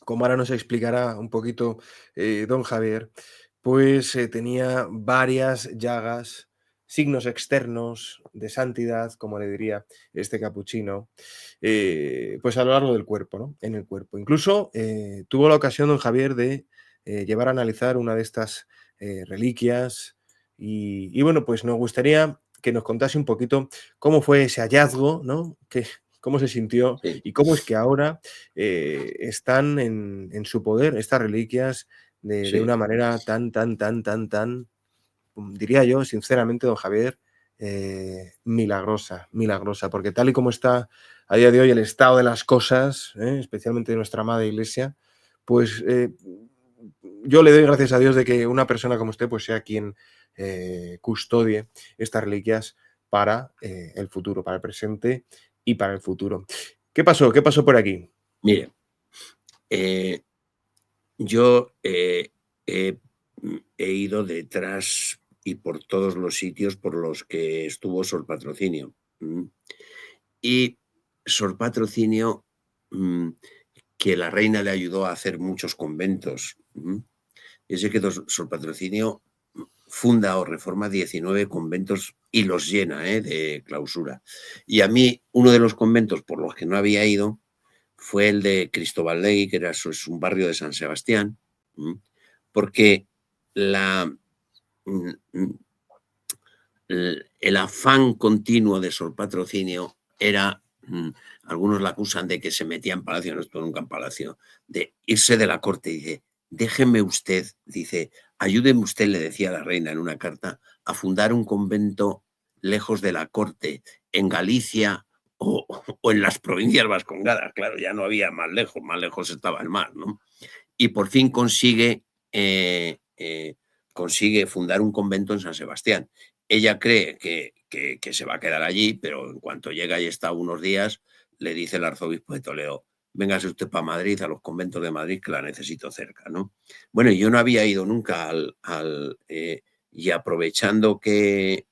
como ahora nos explicará un poquito don Javier, pues tenía varias llagas, signos externos de santidad, como le diría este capuchino, pues a lo largo del cuerpo, ¿no? En el cuerpo. Incluso tuvo la ocasión don Javier de llevar a analizar una de estas reliquias y bueno, pues nos gustaría que nos contase un poquito cómo fue ese hallazgo, ¿no? Cómo se sintió Sí, y cómo es que ahora están en su poder estas reliquias de sí. una manera tan, diría yo, sinceramente, don Javier, milagrosa, milagrosa, porque tal y como está a día de hoy el estado de las cosas, especialmente de nuestra amada Iglesia, pues yo le doy gracias a Dios de que una persona como usted pues sea quien custodie estas reliquias para el futuro, para el presente y para el futuro. ¿Qué pasó? ¿Qué pasó por aquí? Mire, eh, yo he ido detrás y por todos los sitios por los que estuvo Sor Patrocinio. Y Sor Patrocinio, que la reina le ayudó a hacer muchos conventos. Yo sé que Sor Patrocinio funda o reforma 19 conventos y los llena de clausura. Y a mí, uno de los conventos por los que no había ido fue el de Cristóbal Legui, que es un barrio de San Sebastián, porque la, mm, mm, el afán continuo de Sor Patrocinio era, algunos la acusan de que se metía en palacio, no estuvo nunca en palacio, de irse de la corte y dice, déjeme usted, dice, ayúdeme usted, le decía a la reina en una carta, a fundar un convento lejos de la corte, en Galicia o en las provincias vascongadas, claro, ya no había más lejos estaba el mar, ¿no? Y por fin consigue fundar un convento en San Sebastián. Ella cree que se va a quedar allí, pero en cuanto llega y está unos días, le dice el arzobispo de Toledo, véngase usted para Madrid, a los conventos de Madrid, que la necesito cerca, ¿no? Bueno, yo no había ido nunca y aprovechando que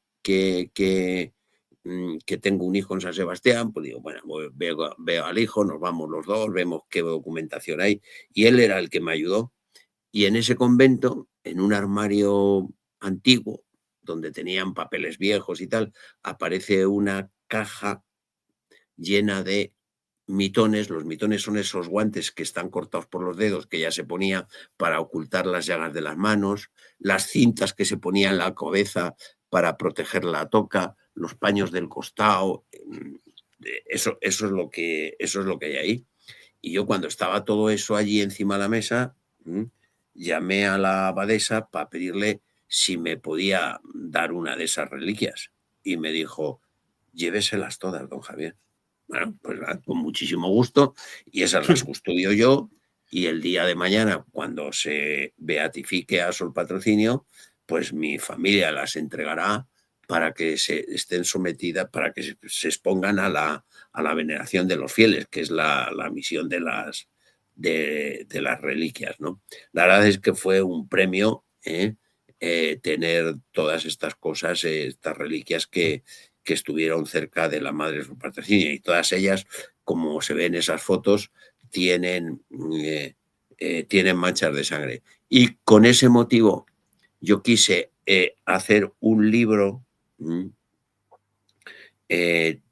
tengo un hijo en San Sebastián, pues digo, bueno, veo al hijo, nos vamos los dos, vemos qué documentación hay, y él era el que me ayudó. Y en ese convento, en un armario antiguo, donde tenían papeles viejos y tal, aparece una caja llena de mitones. Los mitones son esos guantes que están cortados por los dedos, que ya se ponía para ocultar las llagas de las manos, las cintas que se ponía en la cabeza para proteger la toca, los paños del costado. Eso es lo que hay ahí. Y yo cuando estaba todo eso allí encima de la mesa, llamé a la abadesa para pedirle si me podía dar una de esas reliquias. Y me dijo, lléveselas todas, don Javier. Bueno, pues con muchísimo gusto. Y esas las custodio yo. Y el día de mañana, cuando se beatifique a Sor Patrocinio, pues mi familia las entregará para que estén sometidas, para que se expongan a la veneración de los fieles, que es la misión de las reliquias, ¿no? La verdad es que fue un premio tener todas estas cosas, estas reliquias que estuvieron cerca de la Madre de Sor Patrocinio, y todas ellas, como se ven en esas fotos, tienen, tienen manchas de sangre. Y con ese motivo yo quise hacer un libro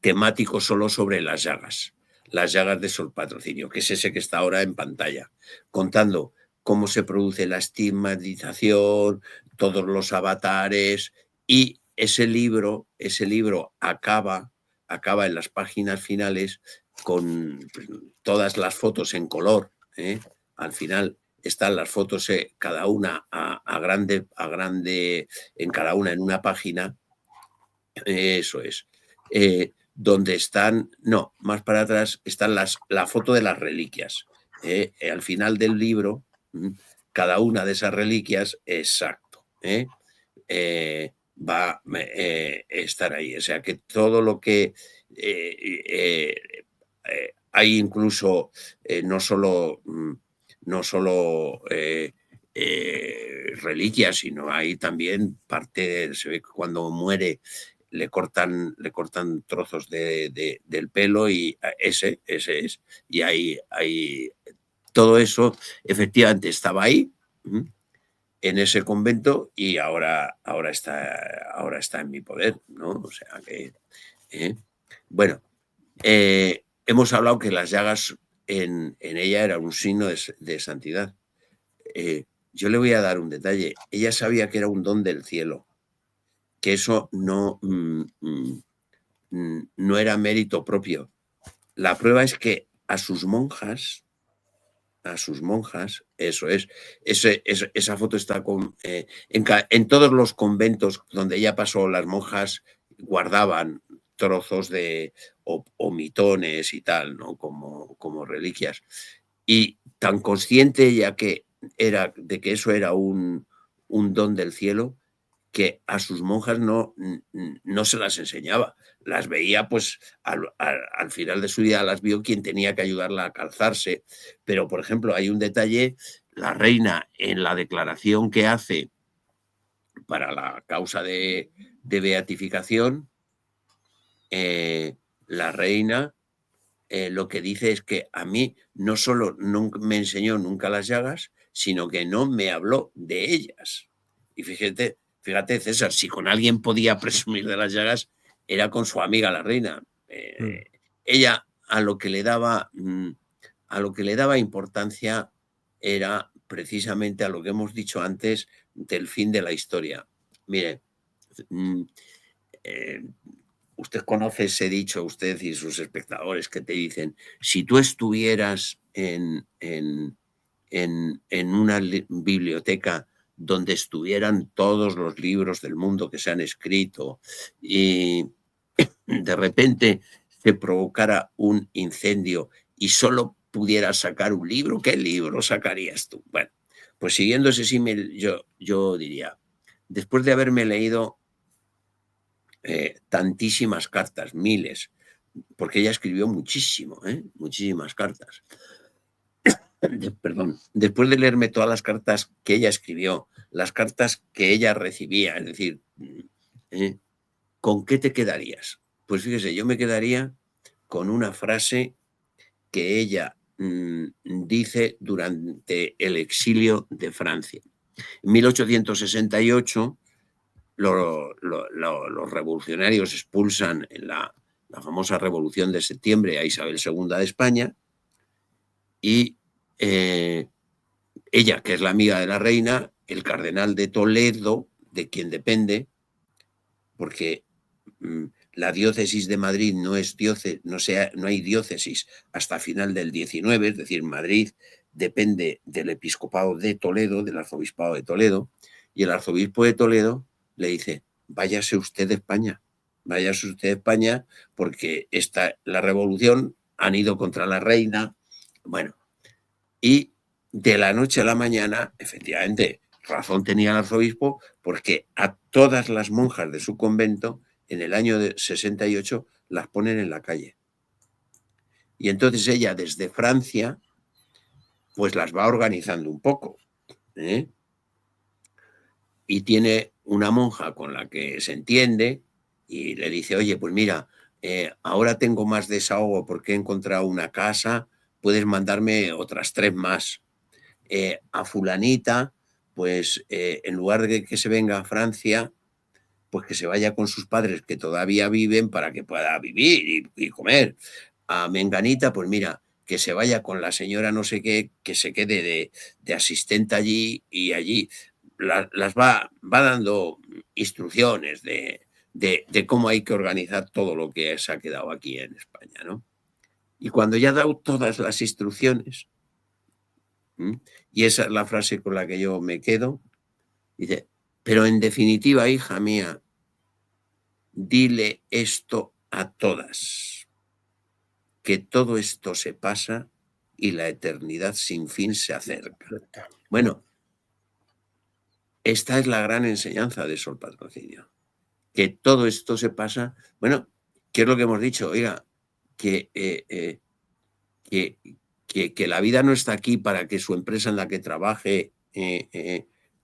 temático solo sobre las llagas de Sor Patrocinio, que es ese que está ahora en pantalla, contando cómo se produce la estigmatización, todos los avatares, y ese libro acaba en las páginas finales con todas las fotos en color. Al final están las fotos, cada una a grande, en cada una en una página. Eso es. Donde están, no, más para atrás están la foto de las reliquias. Al final del libro, cada una de esas reliquias, exacto, va a estar ahí. O sea que todo lo que hay incluso, no solo reliquias, sino hay también parte, se ve que cuando muere le cortan trozos del pelo y ese es. Y hay todo eso, efectivamente, estaba ahí, en ese convento, y ahora está en mi poder, ¿no? O sea que, bueno, hemos hablado que las llagas en ella eran un signo de santidad. Yo le voy a dar un detalle. Ella sabía que era un don del cielo, que eso no era mérito propio. La prueba es que a sus monjas, eso es, esa foto está en todos los conventos donde ella pasó, las monjas guardaban trozos o mitones y tal, ¿no? Como reliquias. Y tan consciente ella que era de que eso era un don del cielo, que a sus monjas no se las enseñaba. Las veía, pues, al final de su vida las vio quien tenía que ayudarla a calzarse. Pero, por ejemplo, hay un detalle, la reina, en la declaración que hace para la causa de beatificación, la reina lo que dice es que a mí no solo no me enseñó nunca las llagas, sino que no me habló de ellas. Y fíjate, César, si con alguien podía presumir de las llagas, era con su amiga la reina. Ella a lo que le daba importancia era precisamente a lo que hemos dicho antes del fin de la historia. Mire, usted conoce ese dicho, usted y sus espectadores, que te dicen, si tú estuvieras en una biblioteca donde estuvieran todos los libros del mundo que se han escrito y de repente se provocara un incendio y solo pudieras sacar un libro, ¿qué libro sacarías tú? Bueno, pues siguiendo ese símil, yo diría, después de haberme leído tantísimas cartas, miles, porque ella escribió muchísimo, muchísimas cartas. Perdón, después de leerme todas las cartas que ella escribió, las cartas que ella recibía, es decir, ¿con qué te quedarías? Pues fíjese, yo me quedaría con una frase que ella dice durante el exilio de Francia. En 1868, los revolucionarios expulsan en la famosa Revolución de Septiembre a Isabel II de España, y ella, que es la amiga de la reina, el cardenal de Toledo, de quien depende, porque la diócesis de Madrid no hay diócesis hasta final del 19, es decir, Madrid depende del episcopado de Toledo, del arzobispado de Toledo, y el arzobispo de Toledo le dice, váyase usted de España, porque la revolución han ido contra la reina. Bueno, y de la noche a la mañana, efectivamente, razón tenía el arzobispo, porque a todas las monjas de su convento, en el año 68, las ponen en la calle. Y entonces ella, desde Francia, pues las va organizando un poco, y tiene una monja con la que se entiende y le dice, oye, pues mira, ahora tengo más desahogo porque he encontrado una casa, puedes mandarme otras 3 más. A fulanita, pues en lugar de que se venga a Francia, pues que se vaya con sus padres que todavía viven para que pueda vivir y comer. A menganita, pues mira, que se vaya con la señora no sé qué, que se quede de asistente allí, y allí las va dando instrucciones de cómo hay que organizar todo lo que se ha quedado aquí en España, ¿no? Y cuando ya ha dado todas las instrucciones, y esa es la frase con la que yo me quedo, dice, pero en definitiva, hija mía, dile esto a todas, que todo esto se pasa y la eternidad sin fin se acerca. Bueno, esta es la gran enseñanza de Sor Patrocinio, que todo esto se pasa. Bueno, ¿qué es lo que hemos dicho? Oiga, que la vida no está aquí para que su empresa en la que trabaje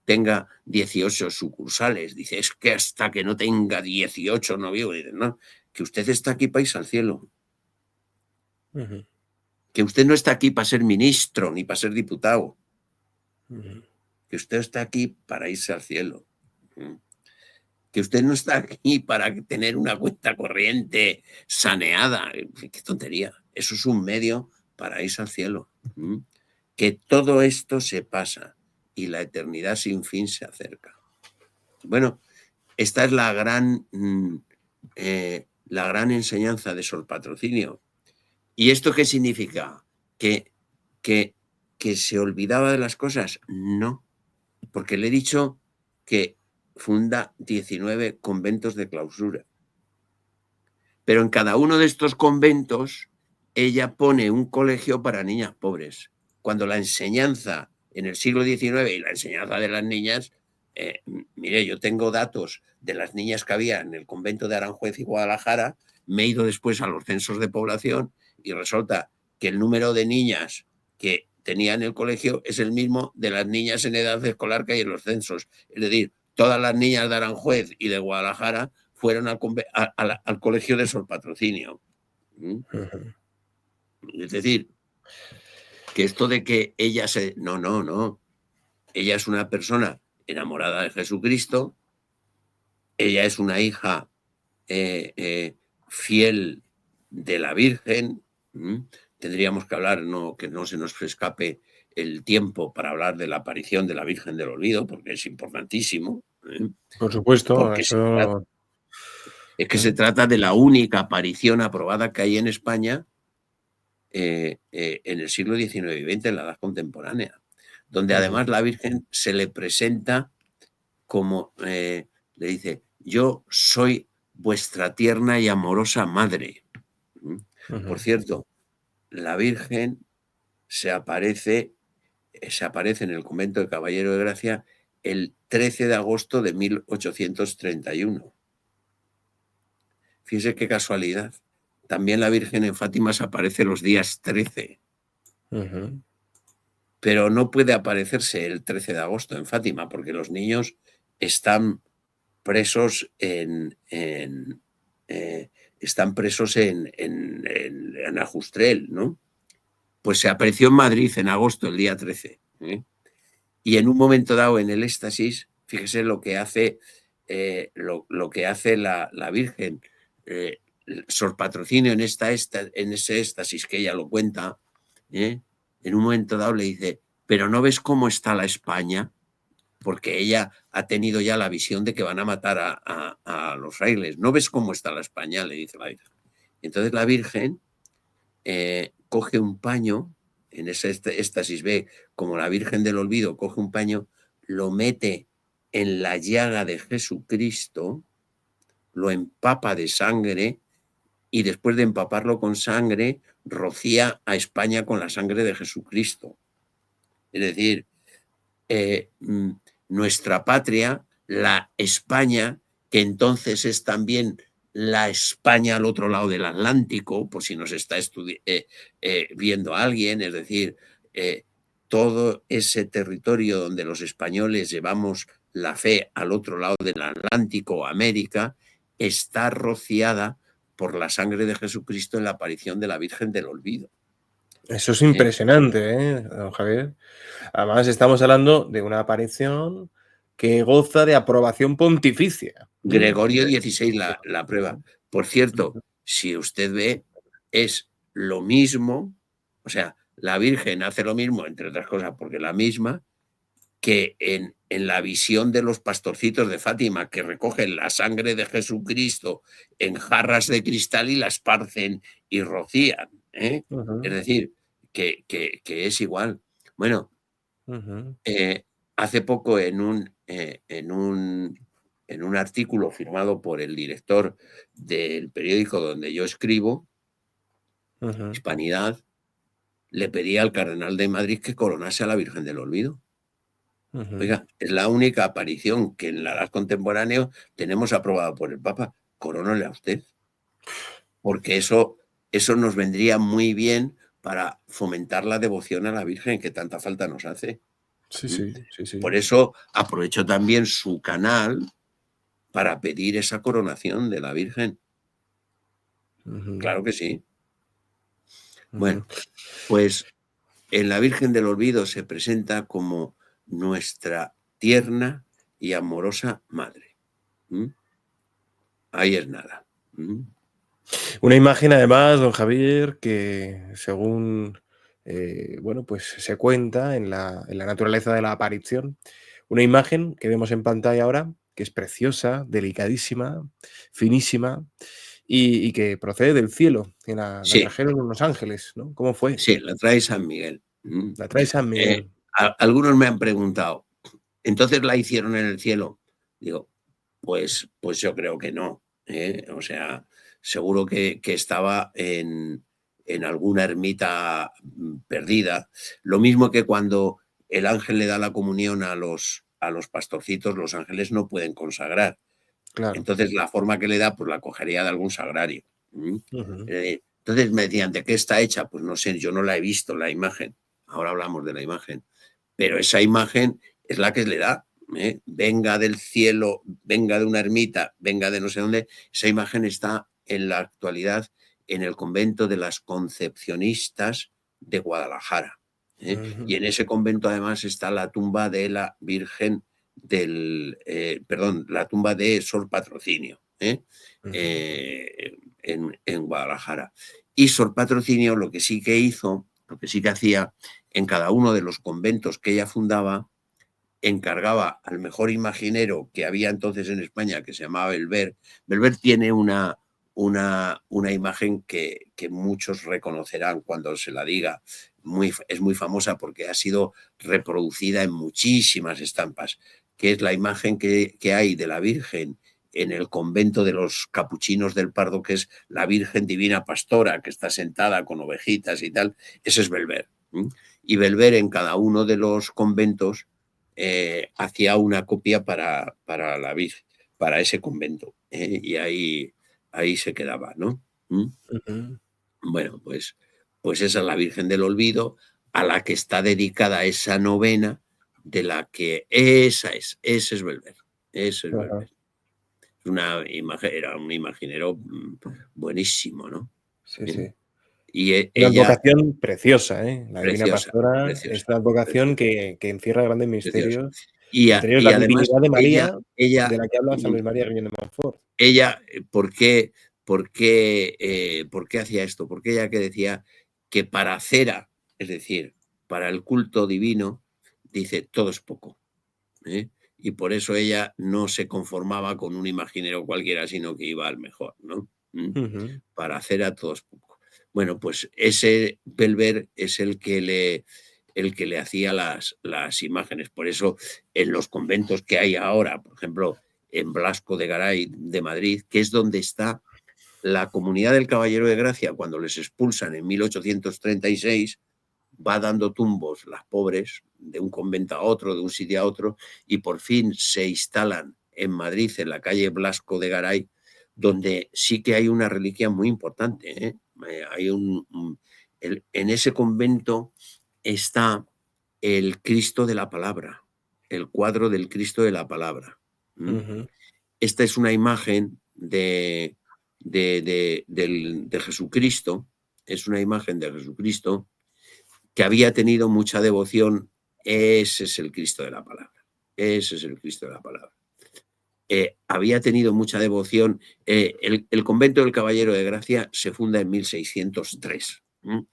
tenga 18 sucursales. Dice, es que hasta que no tenga 18 no vivo. Dice, no, que usted está aquí para irse al cielo. Ujú, Que usted no está aquí para ser ministro ni para ser diputado. ujú. Que usted está aquí para irse al cielo. Que usted no está aquí para tener una cuenta corriente saneada. Qué tontería. Eso es un medio para irse al cielo. Que todo esto se pasa y la eternidad sin fin se acerca. Bueno, esta es la gran enseñanza de Sor Patrocinio. ¿Y esto qué significa? ¿Que, que, que se olvidaba de las cosas? No, porque le he dicho que funda 19 conventos de clausura. Pero en cada uno de estos conventos ella pone un colegio para niñas pobres, cuando la enseñanza en el siglo XIX y la enseñanza de las niñas, mire, yo tengo datos de las niñas que había en el convento de Aranjuez y Guadalajara, me he ido después a los censos de población y resulta que el número de niñas que tenía en el colegio es el mismo de las niñas en edad escolar que hay en los censos. Es decir, todas las niñas de Aranjuez y de Guadalajara fueron al colegio de Sor Patrocinio. Ujú. Es decir, que esto de que ella se... No, no, no. Ella es una persona enamorada de Jesucristo, ella es una hija fiel de la Virgen. Tendríamos que hablar, que no se nos escape el tiempo para hablar de la aparición de la Virgen del Olvido, porque es importantísimo. Por supuesto, Porque eso. es que se trata de la única aparición aprobada que hay en España en el siglo XIX y XX, en la edad contemporánea, donde Ujú, además la Virgen se le presenta como, le dice, yo soy vuestra tierna y amorosa madre. Por ujú. cierto, la Virgen se aparece en el convento de Caballero de Gracia el 13 de agosto de 1831. Fíjese qué casualidad. También la Virgen en Fátima se aparece los días 13, Ujú. pero no puede aparecerse el 13 de agosto en Fátima porque los niños están presos están presos en Ajustrel, ¿no? Pues se apareció en Madrid en agosto, el día 13. Y en un momento dado, en el éxtasis, fíjese lo que hace, lo que hace la Virgen. Eh, Sor Patrocinio en ese éxtasis que ella lo cuenta, en un momento dado le dice, pero ¿no ves cómo está la España? Porque ella ha tenido ya la visión de que van a matar a los frailes. ¿No ves cómo está la España? Le dice la Virgen. Entonces la Virgen coge un paño, en ese éxtasis ve como la Virgen del Olvido coge un paño, lo mete en la llaga de Jesucristo, lo empapa de sangre y después de empaparlo con sangre, rocía a España con la sangre de Jesucristo. Es decir, eh, nuestra patria, la España, que entonces es también la España al otro lado del Atlántico, por si nos está viendo alguien, es decir, eh, todo ese territorio donde los españoles llevamos la fe al otro lado del Atlántico, América, está rociada por la sangre de Jesucristo en la aparición de la Virgen del Olvido. Eso es ¿eh? impresionante, don Javier. Además, estamos hablando de una aparición que goza de aprobación pontificia. Gregorio XVI la prueba. Por cierto, si usted ve, es lo mismo, o sea, la Virgen hace lo mismo, entre otras cosas, porque la misma, que en la visión de los pastorcitos de Fátima, que recogen la sangre de Jesucristo en jarras de cristal y la esparcen y rocían. Es Ujú, decir, que es igual. Bueno, ujú, hace poco en un artículo firmado por el director del periódico donde yo escribo, ujú, Hispanidad, le pedí al cardenal de Madrid que coronase a la Virgen del Olvido. ujú. Oiga, es la única aparición que en la edad contemporánea tenemos aprobada por el Papa. Corónole a usted, porque eso nos vendría muy bien para fomentar la devoción a la Virgen que tanta falta nos hace. Sí, sí, sí, Por sí. eso aprovechó también su canal para pedir esa coronación de la Virgen. Ujú, Claro que sí. ujú. Bueno, pues en la Virgen del Olvido se presenta como nuestra tierna y amorosa madre. ¿M? Ahí es nada. ¿M? Una imagen además, don Javier, que según, bueno, pues se cuenta en la naturaleza de la aparición, una imagen que vemos en pantalla ahora, que es preciosa, delicadísima, finísima y que procede del cielo, que la Sí, trajeron unos ángeles, ¿no? ¿Cómo fue? sí, la trae San Miguel. ¿M? La trae San Eh, Miguel. algunos me han preguntado, ¿entonces la hicieron en el cielo? Digo, pues yo creo que no. O sea, seguro que estaba en alguna ermita perdida. Lo mismo que cuando el ángel le da la comunión a los pastorcitos, los ángeles no pueden consagrar. Claro. Entonces, la forma que le da, pues la cogería de algún sagrario. Ujú. Entonces me decían, ¿de qué está hecha? Pues no sé, yo no la he visto, la imagen. Ahora hablamos de la imagen. Pero esa imagen es la que le da. Venga del cielo, venga de una ermita, venga de no sé dónde. Esa imagen está en la actualidad en el convento de las Concepcionistas de Guadalajara. Ujú, Y en ese convento además está la tumba de la Virgen perdón, la tumba de Sor Patrocinio, ujú, en Guadalajara. Y Sor Patrocinio lo que sí que hizo, lo que sí que hacía, en cada uno de los conventos que ella fundaba, encargaba al mejor imaginero que había entonces en España, que se llamaba Belver. Belver tiene una imagen que muchos reconocerán cuando se la diga. Es muy famosa porque ha sido reproducida en muchísimas estampas, que es la imagen que hay de la Virgen en el convento de los capuchinos del Pardo, que es la Virgen Divina Pastora, que está sentada con ovejitas y tal. Ese es Belver. Y Belver en cada uno de los conventos hacía una copia para la Virgen, para ese convento. Y ahí se quedaba, ¿no? ¿Mm? ujú. Bueno, pues esa es la Virgen del Olvido, a la que está dedicada esa novena, de la que ese es Belver. Ese es Ajá. Belver. Era un imaginero buenísimo, ¿no? Sí, ¿Eh? sí. Y Una ella, advocación preciosa, ¿eh? La Divina preciosa, Pastora preciosa, es una advocación preciosa, que encierra grandes preciosa. misterios, entre ellos Y la además, divinidad de ella, María, ella de la que habla San mm, Luis María Griñón de Montfort. ella, por qué hacía esto? Porque ella que decía que para cera, es decir, para el culto divino, dice, todo es poco. ¿Eh? Y por eso ella no se conformaba con un imaginero cualquiera, sino que iba al mejor, ¿no? Ujú, Para cera todo es poco. Bueno, pues ese Belver es el que le hacía las imágenes. Por eso en los conventos que hay ahora, por ejemplo, en Blasco de Garay de Madrid, que es donde está la comunidad del Caballero de Gracia, cuando les expulsan en 1836, va dando tumbos las pobres de un convento a otro, de un sitio a otro, y por fin se instalan en Madrid, en la calle Blasco de Garay, donde sí que hay una reliquia muy importante. Hay en ese convento está el Cristo de la Palabra, el cuadro del Cristo de la Palabra. ¿Mm? ujú, Esta es una imagen de Jesucristo, es una imagen de Jesucristo que había tenido mucha devoción. Ese es el Cristo de la Palabra, ese es el Cristo de la Palabra. Había tenido mucha devoción. El convento del Caballero de Gracia se funda en 1603. ujú.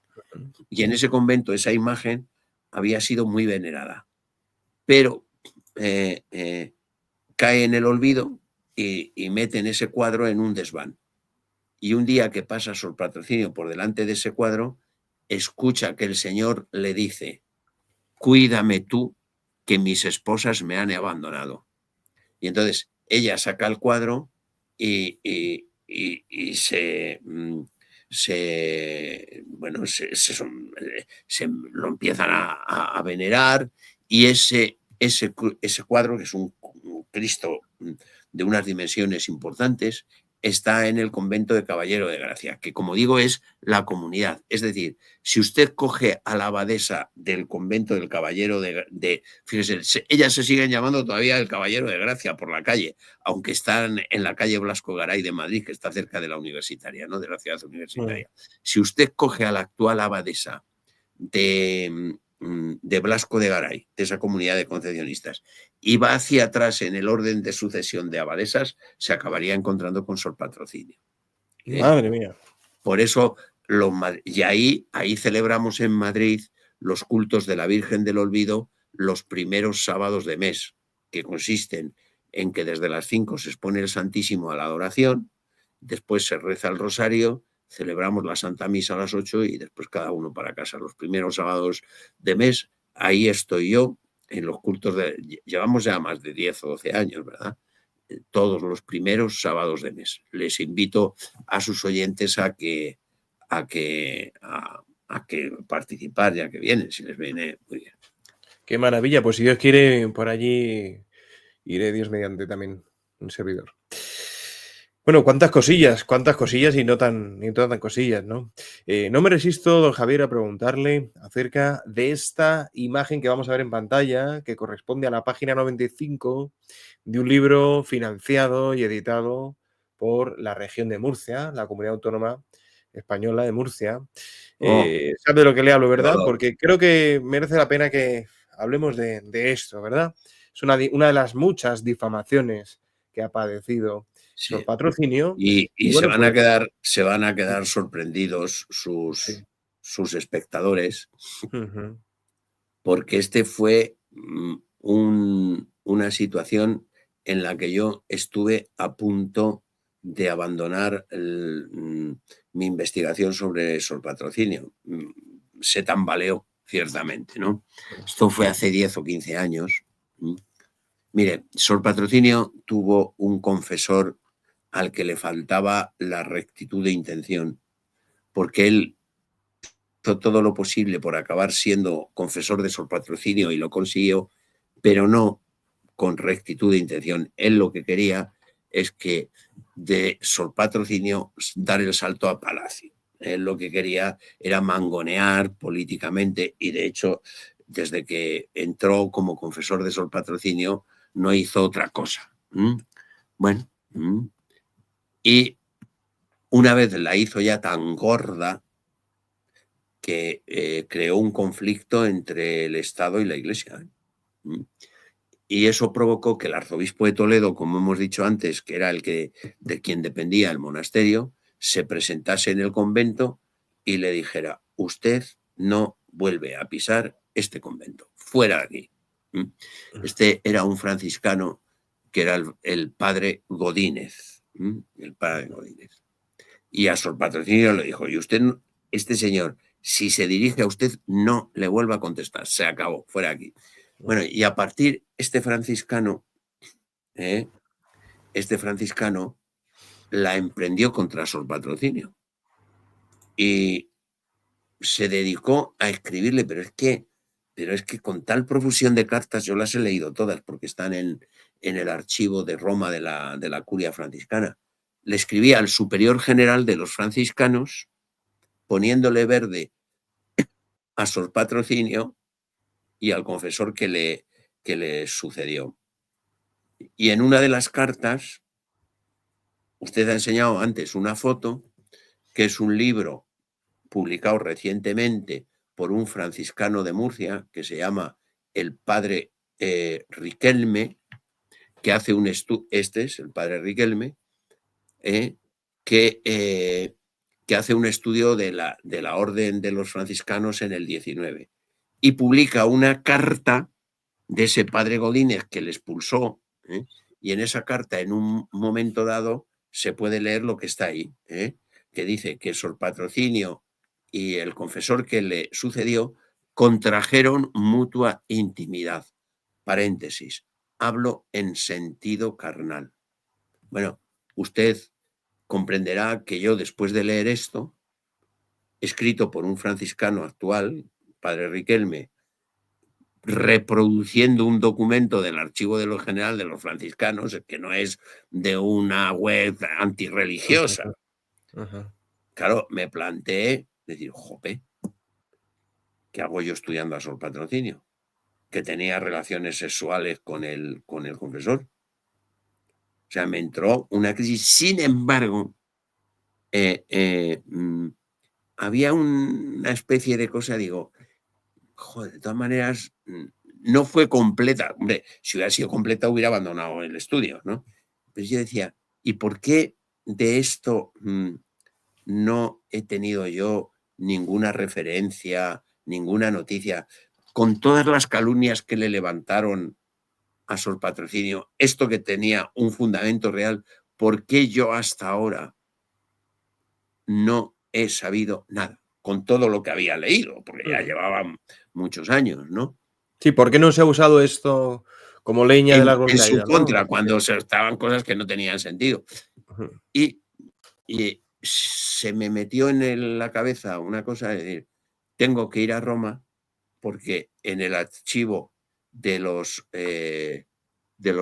Y en ese convento esa imagen había sido muy venerada, pero eh, eh, cae en el olvido y meten ese cuadro en un desván. Y un día que pasa Sor Patrocinio por delante de ese cuadro, escucha que el Señor le dice, cuídame tú, que mis esposas me han abandonado. Y entonces ella saca el cuadro y bueno, se lo empiezan a venerar y ese cuadro, que es un Cristo de unas dimensiones importantes, está en el convento de Caballero de Gracia, que como digo es la comunidad. Es decir, si usted coge a la abadesa del convento del Caballero fíjese, ellas se siguen llamando todavía el Caballero de Gracia por la calle, aunque están en la calle Blasco Garay de Madrid, que está cerca de la universitaria, ¿no? De la ciudad universitaria. Si usted coge a la actual abadesa de Blasco de Garay, de esa comunidad de concepcionistas, y va hacia atrás en el orden de sucesión de abadesas, se acabaría encontrando con Sor Patrocinio. Madre mía. Por eso, y ahí celebramos en Madrid los cultos de la Virgen del Olvido los primeros sábados de mes, que consisten en que desde las 5 se expone el Santísimo a la adoración, después se reza el rosario, celebramos la Santa Misa a las 8 y después cada uno para casa. Los primeros sábados de mes, ahí estoy yo en los cultos llevamos ya más de 10 o 12 años, ¿verdad? Todos los primeros sábados de mes. Les invito a sus oyentes a que participar, ya que vienen, si les viene muy bien. Qué maravilla, pues si Dios quiere, por allí iré Dios mediante también un servidor. Bueno, cuántas cosillas y no tan cosillas, ¿no? No me resisto, don Javier, a preguntarle acerca de esta imagen que vamos a ver en pantalla, que corresponde a la página 95 de un libro financiado y editado por la región de Murcia, la comunidad autónoma española de Murcia. Sabe de lo que le hablo, ¿verdad? Porque creo que merece la pena que hablemos de esto, ¿verdad? Es una de las muchas difamaciones que ha padecido Sí. Sor Patrocinio. Y bueno, se van a quedar sorprendidos sus espectadores, porque este fue una situación en la que yo estuve a punto de abandonar mi investigación sobre Sor Patrocinio. Se tambaleó, ciertamente, ¿no? Esto fue hace 10 o 15 años. Mire, Sor Patrocinio tuvo un confesor al que le faltaba la rectitud de intención, porque él hizo todo lo posible por acabar siendo confesor de Sor Patrocinio y lo consiguió, pero no con rectitud de intención. Él lo que quería es que de Sor Patrocinio dar el salto a Palacio. Él lo que quería era mangonear políticamente y de hecho desde que entró como confesor de Sor Patrocinio no hizo otra cosa. Bueno, y una vez la hizo ya tan gorda que creó un conflicto entre el Estado y la Iglesia. Y eso provocó que el arzobispo de Toledo, como hemos dicho antes, que era de quien dependía el monasterio, se presentase en el convento y le dijera: usted no vuelve a pisar este convento, fuera de aquí. Este era un franciscano que era el padre Godínez. El padre Godínez. Y a Sor Patrocinio le dijo: y usted, este señor, si se dirige a usted, no le vuelva a contestar, se acabó, fuera de aquí. Bueno, y a partir este franciscano la emprendió contra Sor Patrocinio y se dedicó a escribirle, pero es que con tal profusión de cartas, yo las he leído todas porque están en el archivo de Roma de la curia franciscana. Le escribía al superior general de los franciscanos poniéndole verde a Sor Patrocinio y al confesor que le sucedió. Y en una de las cartas, usted ha enseñado antes una foto, que es un libro publicado recientemente por un franciscano de Murcia, que se llama el padre Riquelme, que hace un estudio, este es el padre Riquelme, que hace un estudio de la orden de los franciscanos en el 19 y publica una carta de ese padre Godínez que le expulsó, y en esa carta, en un momento dado, se puede leer lo que está ahí, que dice que Sor Patrocinio y el confesor que le sucedió contrajeron mutua intimidad. Paréntesis, hablo en sentido carnal. Bueno, usted comprenderá que yo, después de leer esto, escrito por un franciscano actual, padre Riquelme, reproduciendo un documento del Archivo de lo General de los Franciscanos, que no es de una web antirreligiosa. Claro, me planteé decir, jope, ¿qué hago yo estudiando a Sor Patrocinio? Que tenía relaciones sexuales con el confesor. O sea, me entró una crisis. Sin embargo, había una especie de cosa, digo, joder, de todas maneras, no fue completa. Hombre, si hubiera sido completa hubiera abandonado el estudio, ¿no? Pero yo decía, ¿y por qué de esto no he tenido yo ninguna referencia, ninguna noticia? Con todas las calumnias que le levantaron a Sor Patrocinio, esto que tenía un fundamento real, ¿por qué yo hasta ahora no he sabido nada? Con todo lo que había leído, porque ya llevaban muchos años, ¿no? Sí, ¿por qué no se ha usado esto como leña del árbol En su caída, no? contra, cuando se estaban cosas que no tenían sentido. Ujú. Y se me metió en la cabeza una cosa de decir, tengo que ir a Roma porque en el archivo de los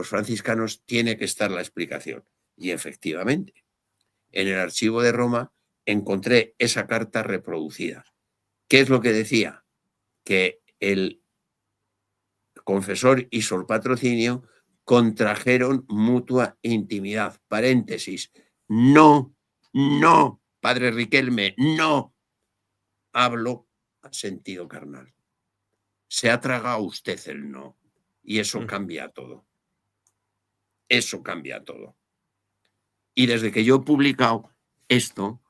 franciscanos tiene que estar la explicación. Y efectivamente, en el archivo de Roma encontré esa carta reproducida. ¿Qué es lo que decía? Que el confesor y Sor Patrocinio contrajeron mutua intimidad. Paréntesis. No, no, padre Riquelme, no hablo a sentido carnal. Se ha tragado usted el no y eso cambia todo. Eso cambia todo. Y desde que yo he publicado esto,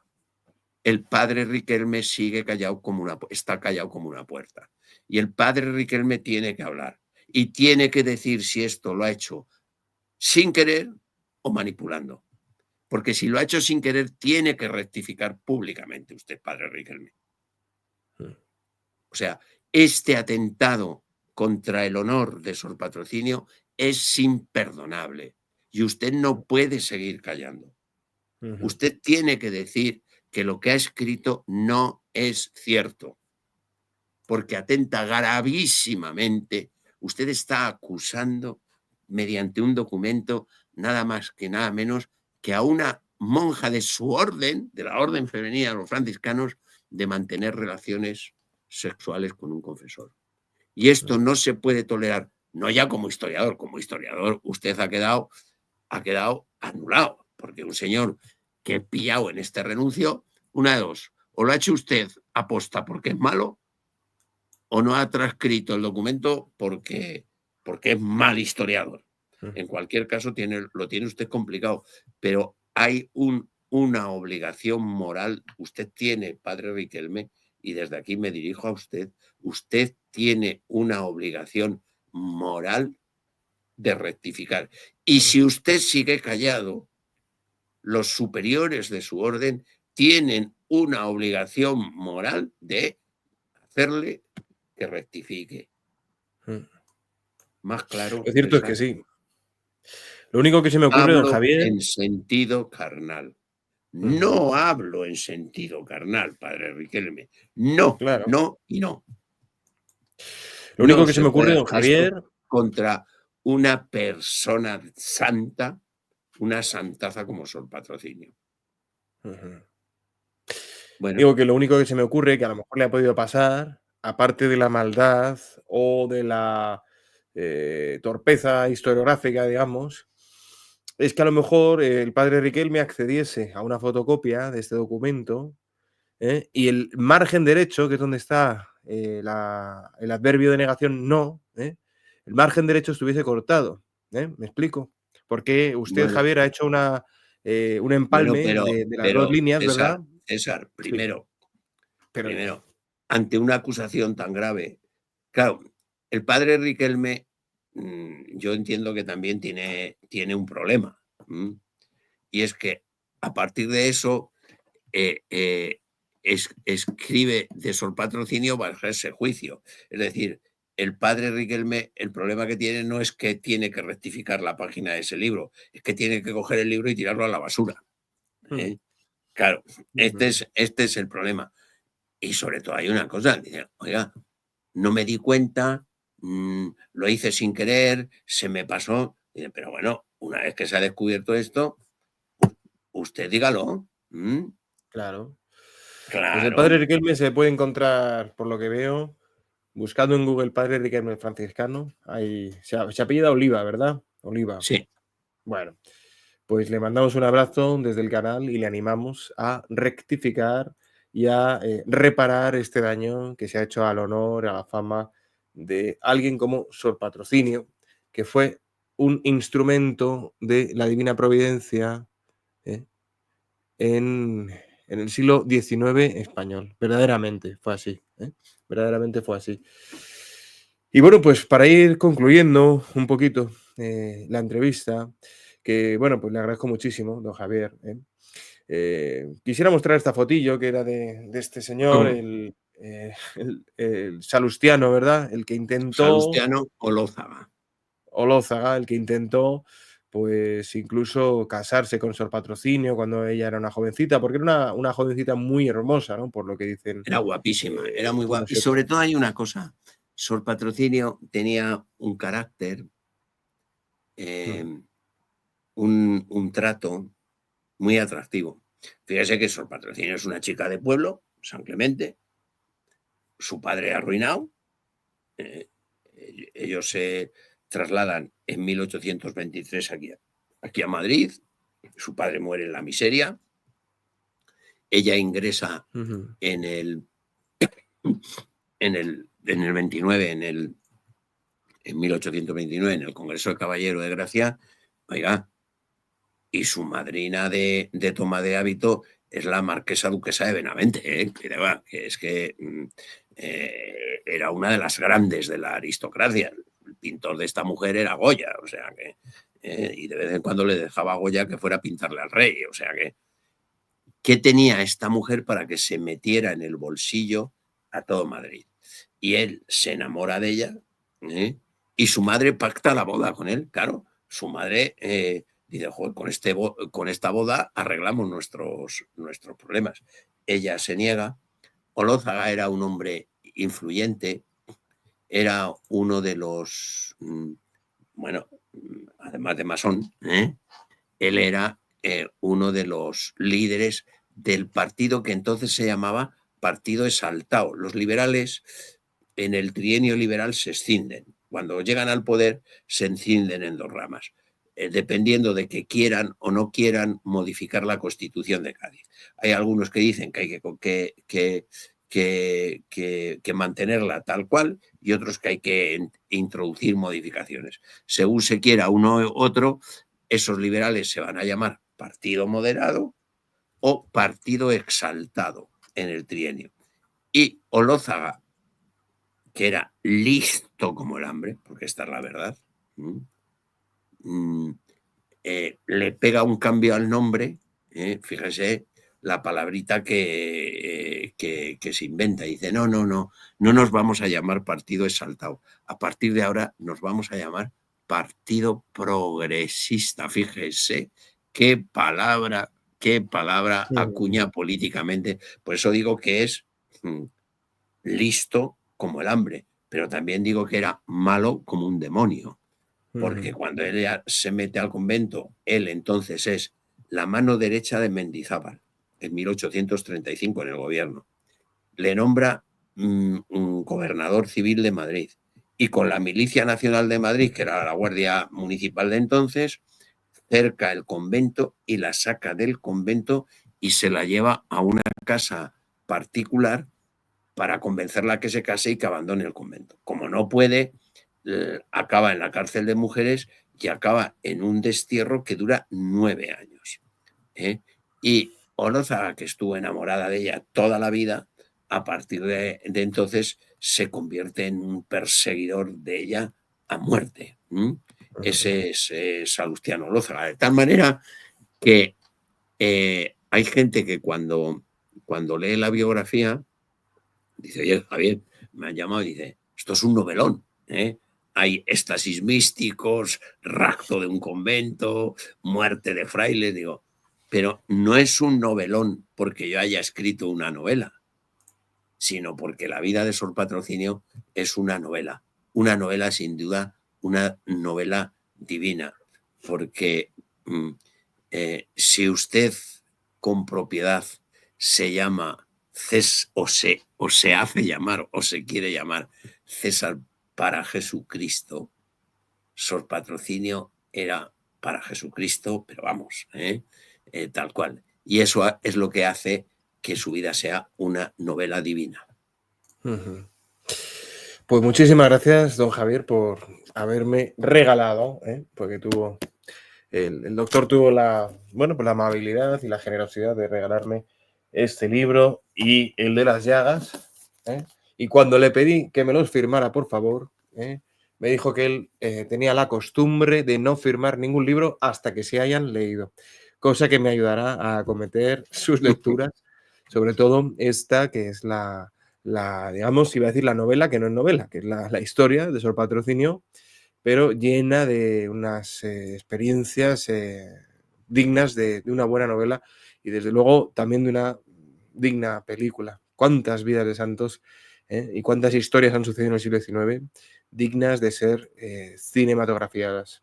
el padre Riquelme sigue callado está callado como una puerta. Y el padre Riquelme tiene que hablar y tiene que decir si esto lo ha hecho sin querer o manipulando. Porque si lo ha hecho sin querer, tiene que rectificar públicamente usted, padre Riquelme. O sea, este atentado contra el honor de Sor Patrocinio es imperdonable y usted no puede seguir callando. Usted tiene que decir que lo que ha escrito no es cierto, porque atenta gravísimamente. Usted está acusando mediante un documento nada más que nada menos que a una monja de su orden, de la orden femenina de los franciscanos, de mantener relaciones sexuales con un confesor. Y esto no se puede tolerar, no ya como historiador usted ha quedado anulado, porque un señor que he pillado en este renuncio, una de dos, o lo ha hecho usted aposta porque es malo, o no ha transcrito el documento porque es mal historiador. En cualquier caso, lo tiene usted complicado, pero hay una obligación moral. Usted tiene, padre Riquelme, y desde aquí me dirijo a usted tiene una obligación moral de rectificar. Y si usted sigue callado, los superiores de su orden tienen una obligación moral de hacerle que rectifique. Más claro, Lo cierto es que César. sí. Lo único que se me ocurre, don Hablo Javier. en sentido carnal. No hablo en sentido carnal, padre Riquelme. No, Claro. no y no. Lo No único que se se me puede ocurre, don hacer esto Javier. contra una persona santa, una santaza como Sor Patrocinio. Bueno, Digo que lo único que se me ocurre, que a lo mejor le ha podido pasar, aparte de la maldad o de la torpeza historiográfica, digamos, es que a lo mejor el padre Riquelme accediese a una fotocopia de este documento, y el margen derecho, que es donde está el adverbio de negación no, el margen derecho estuviese cortado. ¿Me explico? Porque usted, bueno, Javier, ha hecho un bueno, empalme de las dos líneas, ¿verdad? César, Sí, pero primero, ante una acusación tan grave, claro, el padre Riquelme, yo entiendo que también tiene un problema, y es que a partir de eso escribe de Sor Patrocinio bajo ese juicio. Es decir, el padre Riquelme, el problema que tiene no es que tiene que rectificar la página de ese libro, es que tiene que coger el libro y tirarlo a la basura. ¿Eh? Claro, este es el problema. Y sobre todo hay una cosa, dice, oiga, no me di cuenta lo hice sin querer, se me pasó. Pero bueno, una vez que se ha descubierto esto, usted dígalo. Claro. Pues el padre Claro, Riquelme se puede encontrar, por lo que veo, buscando en Google padre Riquelme franciscano, ahí se apellida Oliva, ¿verdad? Oliva. sí. Bueno, pues le mandamos un abrazo desde el canal y le animamos a rectificar y a reparar este daño que se ha hecho al honor, a la fama de alguien como Sor Patrocinio, que fue un instrumento de la divina providencia, ¿eh? en, en el siglo XIX español. Verdaderamente fue así, ¿eh? Verdaderamente fue así. Y bueno, pues para ir concluyendo un poquito la entrevista, que bueno, pues le agradezco muchísimo, don Javier. Quisiera mostrar esta fotillo que era de este señor, Mm. el Salustiano, ¿verdad? El que intentó, Salustiano Olózaga. Olózaga, el que intentó, pues incluso casarse con Sor Patrocinio cuando ella era una jovencita, porque era una jovencita muy hermosa, ¿no? Por lo que dicen Era guapísima, era muy guapa. Y unos y otros. sobre todo hay una cosa, Sor Patrocinio tenía un carácter, Mm, eh, un trato muy atractivo. Fíjese que Sor Patrocinio es una chica de pueblo, San Clemente, su padre arruinado, eh, ellos se trasladan en 1823 aquí a Madrid, su padre muere en la miseria, ella ingresa ujú. en el, en el 29, en 1829, en el Congreso de Caballero de Gracia, oiga, y su madrina de toma de hábito es la marquesa duquesa de Benavente, ¿eh? Que es que era una de las grandes de la aristocracia. El pintor de esta mujer era Goya, o sea que, y de vez en cuando le dejaba a Goya que fuera a pintarle al rey, o sea que, ¿qué tenía esta mujer para que se metiera en el bolsillo a todo Madrid? Y él se enamora de ella, ¿eh? Y su madre pacta la boda con él, claro. Su madre dice, joder, con esta boda arreglamos nuestros problemas. Ella se niega. Olózaga era un hombre influyente, era uno de los, bueno, además de masón, él era uno de los líderes del partido que entonces se llamaba Partido Exaltado. Los liberales en el trienio liberal se escinden. Cuando llegan al poder se escinden en dos ramas, dependiendo de que quieran o no quieran modificar la Constitución de Cádiz. Hay algunos que dicen que hay que mantenerla tal cual y otros que hay que introducir modificaciones. Según se quiera uno u otro, esos liberales se van a llamar partido moderado o partido exaltado en el trienio. Y Olózaga, que era listo como el hambre, porque esta es la verdad, le pega un cambio al nombre, fíjese la palabrita que se inventa. Dice, no, no, no, no nos vamos a llamar partido exaltado. A partir de ahora nos vamos a llamar partido progresista. Fíjese qué palabra Mm, acuña políticamente. Por eso digo que es listo como el hambre, pero también digo que era malo como un demonio, porque ujú. cuando él ya se mete al convento, él entonces es la mano derecha de Mendizábal, en 1835 en el gobierno. Le nombra un gobernador civil de Madrid. Y con la Milicia Nacional de Madrid, que era la Guardia Municipal de entonces, cerca el convento y la saca del convento y se la lleva a una casa particular para convencerla a que se case y que abandone el convento. Como no puede, acaba en la cárcel de mujeres y acaba en un destierro que dura 9 años. ¿eh? Y Olózaga, que estuvo enamorada de ella toda la vida, a partir de entonces se convierte en un perseguidor de ella a muerte. Ese es Salustiano Olózaga. De tal manera que hay gente que cuando lee la biografía dice, oye, Javier, me han llamado y dice, esto es un novelón, ¿eh? Hay éxtasis místicos, rapto de un convento, muerte de frailes, digo, pero no es un novelón porque yo haya escrito una novela, sino porque la vida de Sor Patrocinio es una novela. una novela sin duda, una novela divina, porque si usted con propiedad se llama o se hace llamar o se quiere llamar César para Jesucristo, Sor Patrocinio era para Jesucristo, pero vamos, tal cual. Y eso es lo que hace que su vida sea una novela divina. Pues muchísimas gracias, don Javier, por haberme regalado, porque el doctor tuvo pues la amabilidad y la generosidad de regalarme este libro y el de las llagas. Y cuando le pedí que me los firmara, por favor, me dijo que él tenía la costumbre de no firmar ningún libro hasta que se hayan leído, cosa que me ayudará a acometer sus lecturas, sobre todo esta que es digamos, iba a decir la novela, que no es novela, que es la historia de Sor Patrocinio, pero llena de unas experiencias dignas de una buena novela y desde luego también de una digna película. Cuántas vidas de santos y cuántas historias han sucedido en el siglo XIX dignas de ser cinematografiadas.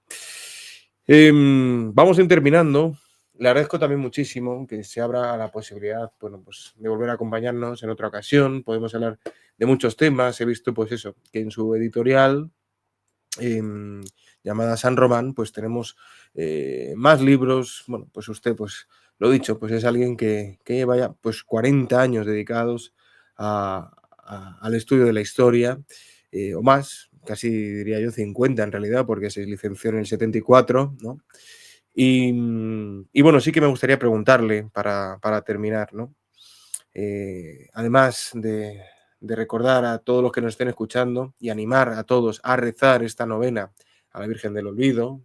Vamos a ir terminando. Le agradezco también muchísimo que se abra la posibilidad, bueno, pues, de volver a acompañarnos en otra ocasión. Podemos hablar de muchos temas. He visto, pues eso, que en su editorial llamada San Román, pues tenemos más libros. Bueno, pues usted, pues lo dicho, pues es alguien que lleva ya pues 40 años dedicados al estudio de la historia, o más, casi diría yo 50 en realidad, porque se licenció en el 74, ¿no? Y bueno, sí que me gustaría preguntarle para terminar, ¿no? Además de recordar a todos los que nos estén escuchando y animar a todos a rezar esta novena a la Virgen del Olvido,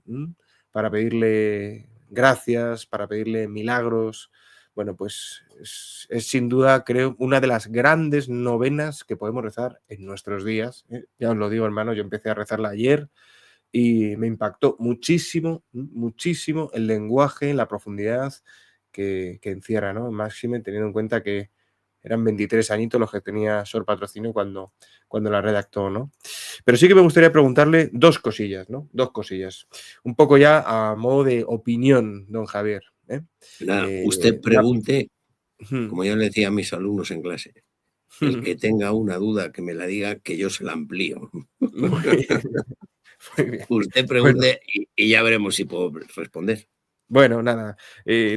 para pedirle gracias, para pedirle milagros. Bueno, pues es sin duda, creo, una de las grandes novenas que podemos rezar en nuestros días. Ya os lo digo, hermano, yo empecé a rezarla ayer y me impactó muchísimo, muchísimo el lenguaje, la profundidad que encierra, ¿no? Máxime teniendo en cuenta que eran 23 añitos los que tenía Sor Patrocinio cuando la redactó, ¿no? Pero sí que me gustaría preguntarle dos cosillas, ¿no? Dos cosillas. Un poco ya a modo de opinión, don Javier. Nada, usted La- pregunte, Ujú. como yo le decía a mis alumnos en clase, el que tenga una duda que me la diga, que yo se la amplío. Muy bien, muy bien. Usted Bueno, pregunte y ya veremos si puedo responder. bueno, nada,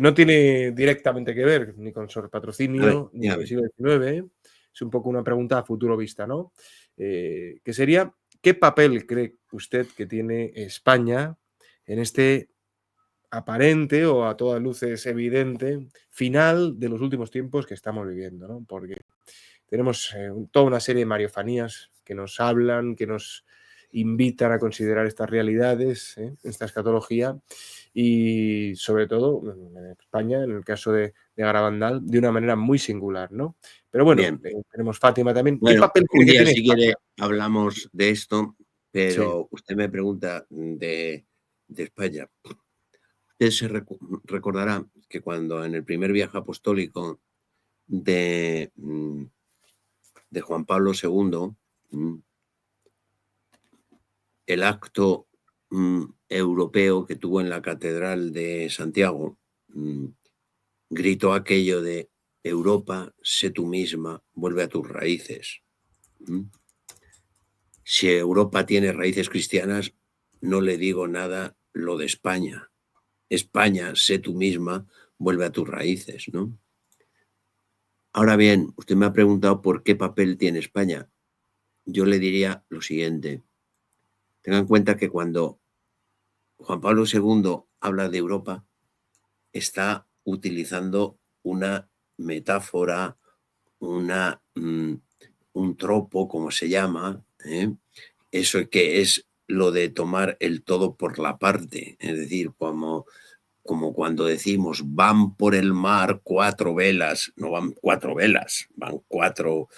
no tiene directamente que ver ni con Sor A ver, Patrocinio ni con el dígame. siglo XIX. Es un poco una pregunta a futuro vista, ¿no? Que sería, ¿qué papel cree usted que tiene España en este aparente o a todas luces evidente final de los últimos tiempos que estamos viviendo, ¿no? Porque tenemos toda una serie de mariofanías que nos hablan, que nos invitan a considerar estas realidades, esta escatología, y sobre todo en España, en el caso de Garabandal, de una manera muy singular, ¿no? Pero bueno, Bien. tenemos Fátima también. ¿Qué Bueno, papel un cree que día, tiene si quiere, España? hablamos de esto, Sí. pero usted me pregunta de España. Usted recordará que cuando en el primer viaje apostólico de, de Juan Pablo II, el acto europeo que tuvo en la Catedral de Santiago, gritó aquello de Europa, sé tú misma, vuelve a tus raíces. Si Europa tiene raíces cristianas, no le digo nada lo de España. España, sé tú misma, vuelve a tus raíces, ¿no? Ahora bien, usted me ha preguntado por qué papel tiene España. Yo le diría lo siguiente. Tenga en cuenta que cuando Juan Pablo II habla de Europa, está utilizando una metáfora, un tropo, como se llama, eso que es lo de tomar el todo por la parte, es decir, como cuando decimos van por el mar 4 velas, no van 4 velas, van cuatro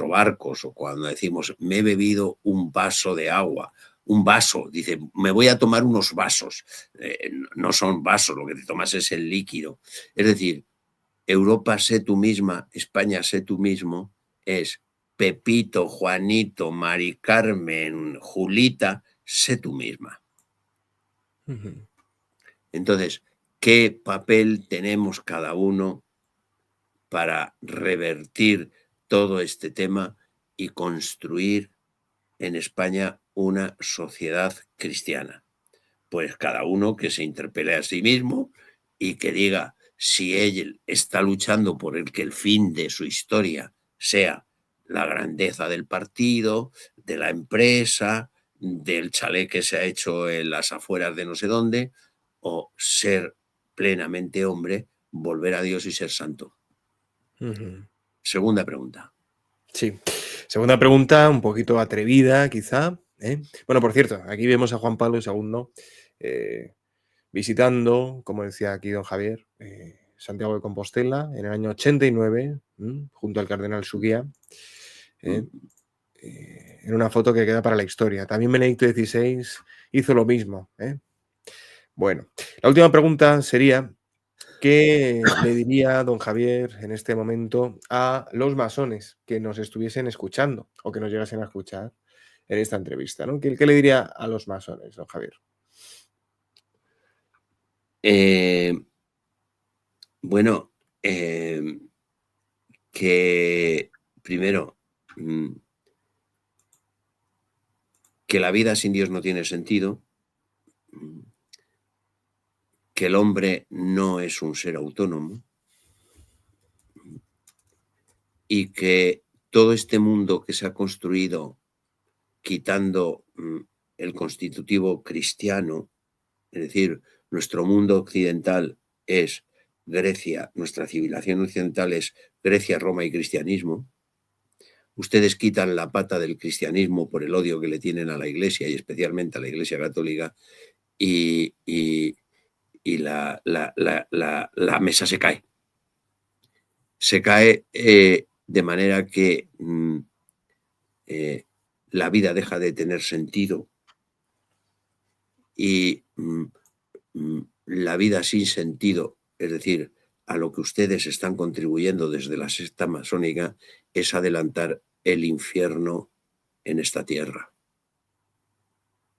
barcos, o cuando decimos me he bebido un vaso de agua, un vaso, dice, me voy a tomar unos vasos, no son vasos, lo que te tomas es el líquido. Es decir, Europa sé tú misma, España sé tú mismo, es Pepito, Juanito, Mari Carmen, Julita, sé tú misma. Ujú. Entonces, ¿qué papel tenemos cada uno para revertir todo este tema y construir en España una sociedad cristiana? Pues cada uno que se interpele a sí mismo y que diga si él está luchando por el que el fin de su historia sea la grandeza del partido, de la empresa, del chalet que se ha hecho en las afueras de no sé dónde, o ser plenamente hombre, volver a Dios y ser santo. Ujú. Segunda pregunta. Sí. Segunda pregunta, un poquito atrevida, quizá, ¿eh? Bueno, por cierto, aquí vemos a Juan Pablo II visitando, como decía aquí don Javier, Santiago de Compostela en el año 89, junto al cardenal Suguía, Mm. en una foto que queda para la historia. También Benedicto XVI hizo lo mismo. Bueno, la última pregunta sería, ¿qué le diría don Javier en este momento a los masones que nos estuviesen escuchando o que nos llegasen a escuchar en esta entrevista? ¿No? ¿Qué le diría a los masones, don Javier? Eh, bueno, que primero, mm, que la vida sin Dios no tiene sentido, mm, que el hombre no es un ser autónomo y que todo este mundo que se ha construido quitando el constitutivo cristiano, es decir, nuestro mundo occidental es Grecia, nuestra civilización occidental es Grecia, Roma y cristianismo. Ustedes quitan la pata del cristianismo por el odio que le tienen a la Iglesia y especialmente a la Iglesia católica y, y, y la mesa se cae. Se cae de manera que la vida deja de tener sentido y la vida sin sentido, es decir, a lo que ustedes están contribuyendo desde la secta masónica, es adelantar el infierno en esta tierra.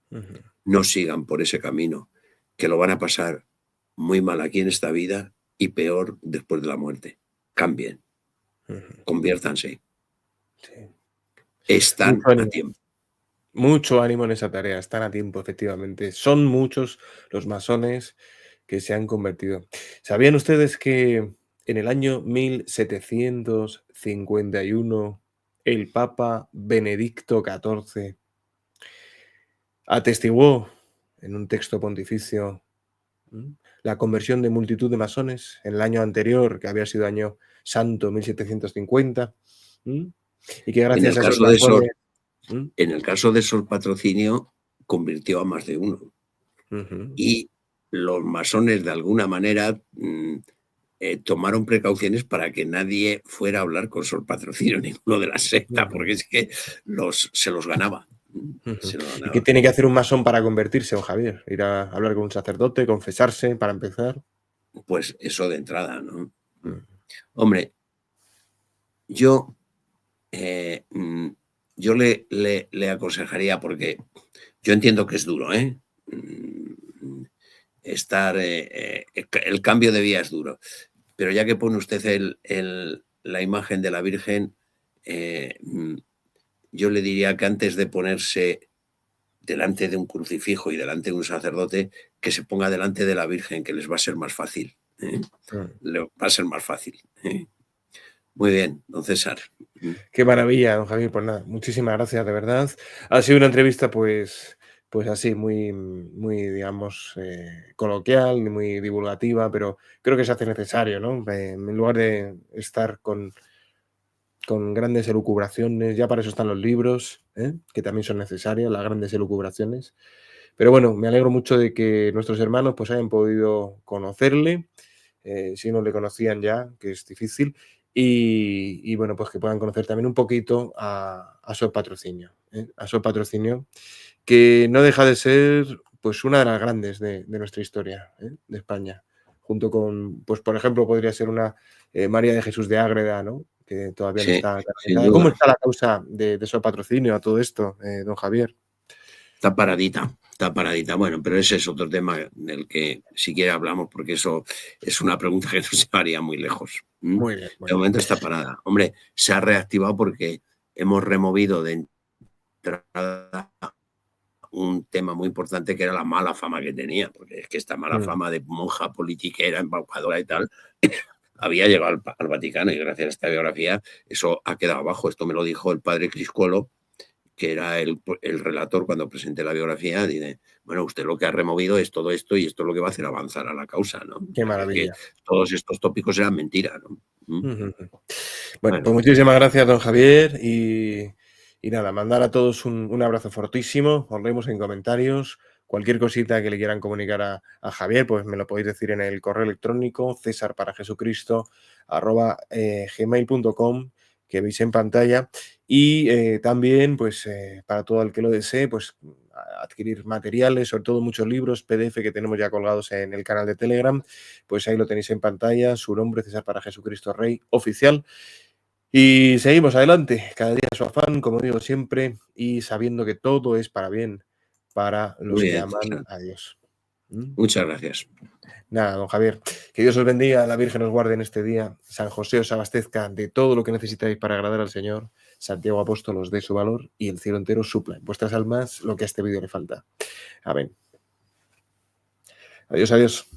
Ujú, No sigan por ese camino, que lo van a pasar muy mal aquí en esta vida y peor después de la muerte. Cambien, ujú, conviértanse. sí. Están a tiempo. Mucho ánimo en esa tarea, están a tiempo, efectivamente. Son muchos los masones que se han convertido. ¿Sabían ustedes que en el año 1751 el Papa Benedicto XIV atestiguó en un texto pontificio la conversión de multitud de masones en el año anterior, que había sido año santo 1750, ¿m? Y que En gracias el a esos caso de masones... Sor, ¿m? en el caso de Sor Patrocinio, convirtió a más de uno. Ujú, Y los masones, de alguna manera, tomaron precauciones para que nadie fuera a hablar con Sor Patrocinio, ninguno de la secta, ujú. porque es que se los ganaba. Ujú. Se los ¿Y qué ganaba. tiene que hacer un masón para convertirse, don Javier? Ir a hablar con un sacerdote, confesarse, para empezar. Pues eso de entrada, ¿no? Mm, Hombre, yo, eh, mm, yo le aconsejaría, porque yo entiendo que es duro, ¿eh? Estar, el cambio de vía es duro. Pero ya que pone usted la imagen de la Virgen, eh, mm, yo le diría que antes de ponerse delante de un crucifijo y delante de un sacerdote, que se ponga delante de la Virgen, que les va a ser más fácil. mm. Le va a ser más fácil. Muy bien, don César. Qué maravilla, don Javier. Pues nada, muchísimas gracias, de verdad. Ha sido una entrevista, pues así, muy, digamos, coloquial, muy divulgativa, pero creo que se hace necesario, ¿no? En lugar de estar con grandes elucubraciones, ya para eso están los libros, que también son necesarias, las grandes elucubraciones. Pero bueno, me alegro mucho de que nuestros hermanos pues hayan podido conocerle, si no le conocían ya, que es difícil, y bueno, pues que puedan conocer también un poquito a Sor Patrocinio, a Sor Patrocinio, que no deja de ser pues una de las grandes de nuestra historia, de España, junto con, pues por ejemplo, podría ser una María de Jesús de Ágreda, ¿no? que todavía no Sí, está sin canonizada. ¿Cómo duda. está la causa de su patrocinio a todo esto, don Javier? Está paradita, está paradita. Bueno, pero ese es otro tema del que si quiere hablamos, porque eso es una pregunta que nos llevaría muy lejos. Muy bien, muy De bien. momento está parada. Hombre, se ha reactivado porque hemos removido de entrada un tema muy importante que era la mala fama que tenía, porque es que esta mala Mm, fama de monja politiquera, embaucadora y tal, había llegado al Vaticano y gracias a esta biografía eso ha quedado abajo. Esto me lo dijo el padre Criscuolo, que era el relator cuando presenté la biografía, dice, bueno, usted lo que ha removido es todo esto y esto es lo que va a hacer avanzar a la causa, ¿no? O qué sea, que es que maravilla. todos estos tópicos eran mentira, ¿no? Ujú, ujú. Bueno, pues Bueno, muchísimas gracias, don Javier. Y nada, mandar a todos un abrazo fortísimo. Os leemos en comentarios. Cualquier cosita que le quieran comunicar a Javier, pues me lo podéis decir en el correo electrónico cesarparajesucristo@gmail.com, que veis en pantalla. Y también, pues para todo el que lo desee, pues adquirir materiales, sobre todo muchos libros, PDF que tenemos ya colgados en el canal de Telegram, pues ahí lo tenéis en pantalla, su nombre, César para Jesucristo Rey Oficial. Y seguimos adelante, cada día su afán, como digo siempre, y sabiendo que todo es para bien para los muy que bien, aman César. a Dios. ¿Mm? Muchas gracias. Nada, don Javier, que Dios os bendiga, la Virgen os guarde en este día, San José os abastezca de todo lo que necesitáis para agradar al Señor, Santiago Apóstol os dé su valor y el cielo entero supla en vuestras almas lo que a este vídeo le falta. Amén. Adiós, adiós.